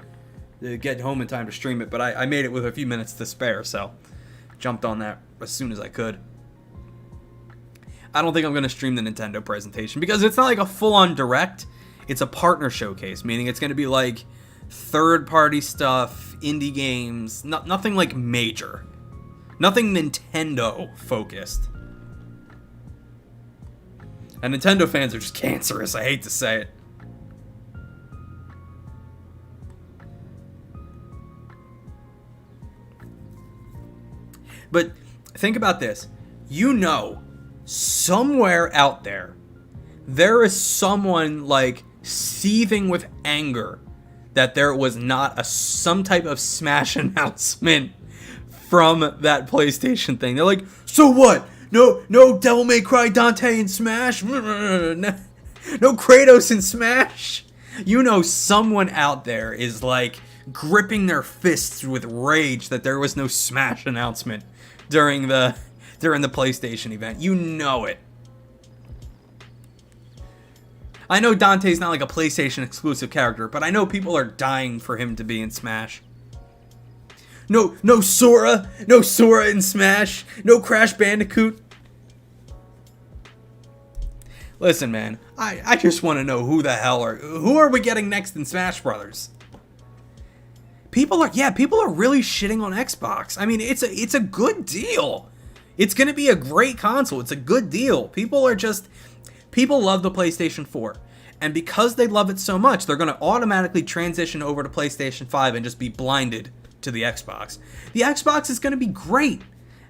stream it, but I made it with a few minutes to spare, so jumped on that as soon as I could. I don't think I'm going to stream the Nintendo presentation, because it's not like a full-on direct. It's a partner showcase, meaning it's going to be like third-party stuff, indie games, nothing like major. Nothing Nintendo-focused. And Nintendo fans are just cancerous, I hate to say it. But think about this. You know, somewhere out there is someone like seething with anger that there was not some type of Smash announcement from that PlayStation thing. They're like, so what? No Devil May Cry Dante in Smash? No Kratos in Smash? You know someone out there is like gripping their fists with rage that there was no Smash announcement during the PlayStation event. You know it. I know Dante's not like a PlayStation exclusive character, but I know people are dying for him to be in Smash. No Sora in Smash. No Crash Bandicoot. Listen, man, I just want to know who are we getting next in Smash Brothers? People are really shitting on Xbox. I mean, it's a good deal. It's going to be a great console. It's a good deal. People love the PlayStation 4. And because they love it so much, they're going to automatically transition over to PlayStation 5 and just be blinded to the Xbox. The Xbox is going to be great.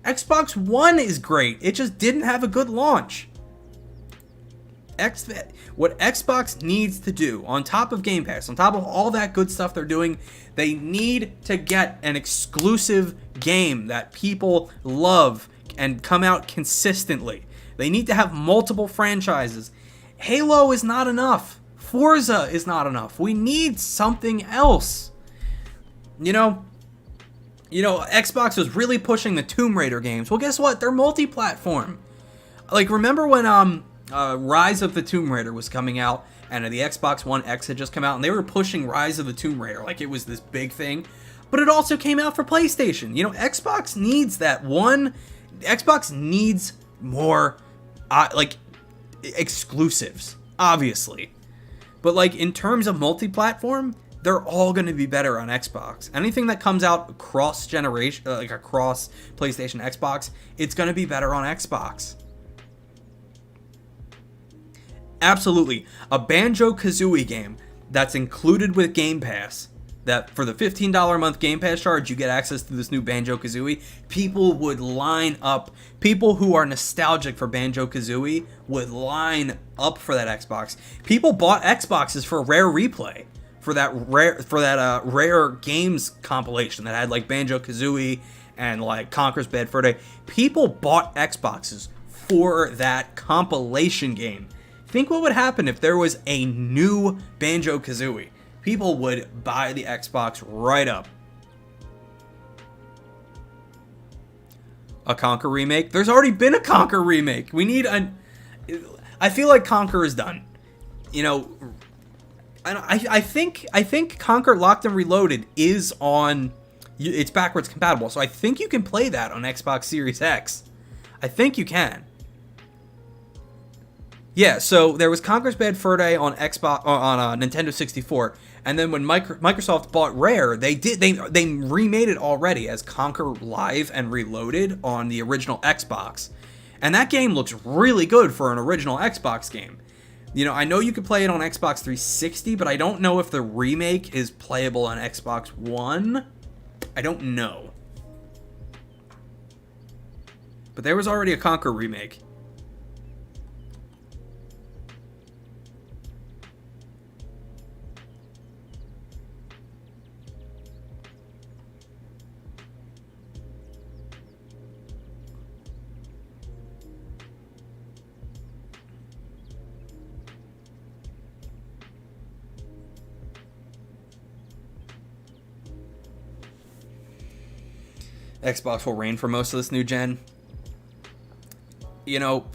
Xbox One is great. It just didn't have a good launch. What Xbox needs to do, on top of Game Pass, on top of all that good stuff they're doing, they need to get an exclusive game that people love and come out consistently. They need to have multiple franchises. Halo is not enough. Forza is not enough. We need something else. You know, Xbox was really pushing the Tomb Raider games. Well, guess what? They're multi-platform. Like, remember when Rise of the Tomb Raider was coming out, and the Xbox One X had just come out, and they were pushing Rise of the Tomb Raider like it was this big thing, but it also came out for PlayStation. You know, Xbox needs that one. Xbox needs more, exclusives, obviously. But, like, in terms of multi-platform, they're all going to be better on Xbox. Anything that comes out across generation, across PlayStation, Xbox, it's going to be better on Xbox. Absolutely. A Banjo-Kazooie game that's included with Game Pass, that for the $15 a month Game Pass charge, you get access to this new Banjo-Kazooie. People would line up. People who are nostalgic for Banjo-Kazooie would line up for that Xbox. People bought Xboxes for Rare Replay, for that rare games compilation that had like Banjo-Kazooie and like Conker's Bad Fur Day. People bought Xboxes for that compilation game. Think what would happen if there was a new Banjo-Kazooie. People would buy the Xbox right up. A Conker remake? There's already been a Conker remake. We need I feel like Conker is done. You know, I think Conker Locked and Reloaded is on. It's backwards compatible, so I think you can play that on Xbox Series X. I think you can. Yeah, so there was Conker's Bad Fur Day on Xbox on Nintendo 64, and then when Microsoft bought Rare, they remade it already as Conker Live and Reloaded on the original Xbox, and that game looks really good for an original Xbox game. You know, I know you could play it on Xbox 360, but I don't know if the remake is playable on Xbox One. I don't know, but there was already a Conker remake. Xbox will reign for most of this new gen. You know,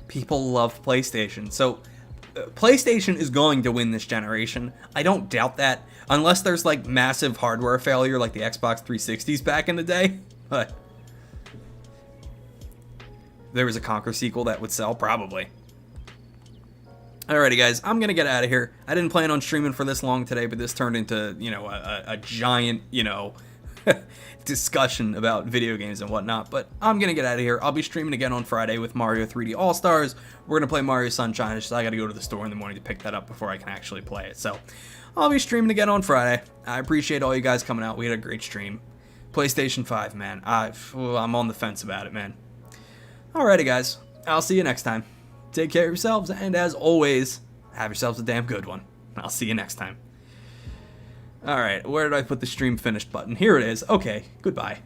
people love PlayStation, so PlayStation is going to win this generation. I don't doubt that, unless there's like massive hardware failure like the Xbox 360s back in the day. But there was a Conker sequel that would sell, probably. Alrighty, guys, I'm gonna get out of here. I didn't plan on streaming for this long today, but this turned into, you know, a giant, you know, discussion about video games and whatnot, but I'm gonna get out of here. I'll be streaming again on Friday with Mario 3D All-Stars. We're gonna play Mario Sunshine. I gotta go to the store in the morning to pick that up before I can actually play it, so I'll be streaming again on Friday. I appreciate all you guys coming out. We had a great stream. PlayStation 5, man, I'm on the fence about it, man. Alrighty, guys, I'll see you next time. Take care of yourselves, and as always, have yourselves a damn good one. I'll see you next time. Alright, where did I put the stream finished button? Here it is. Okay, goodbye.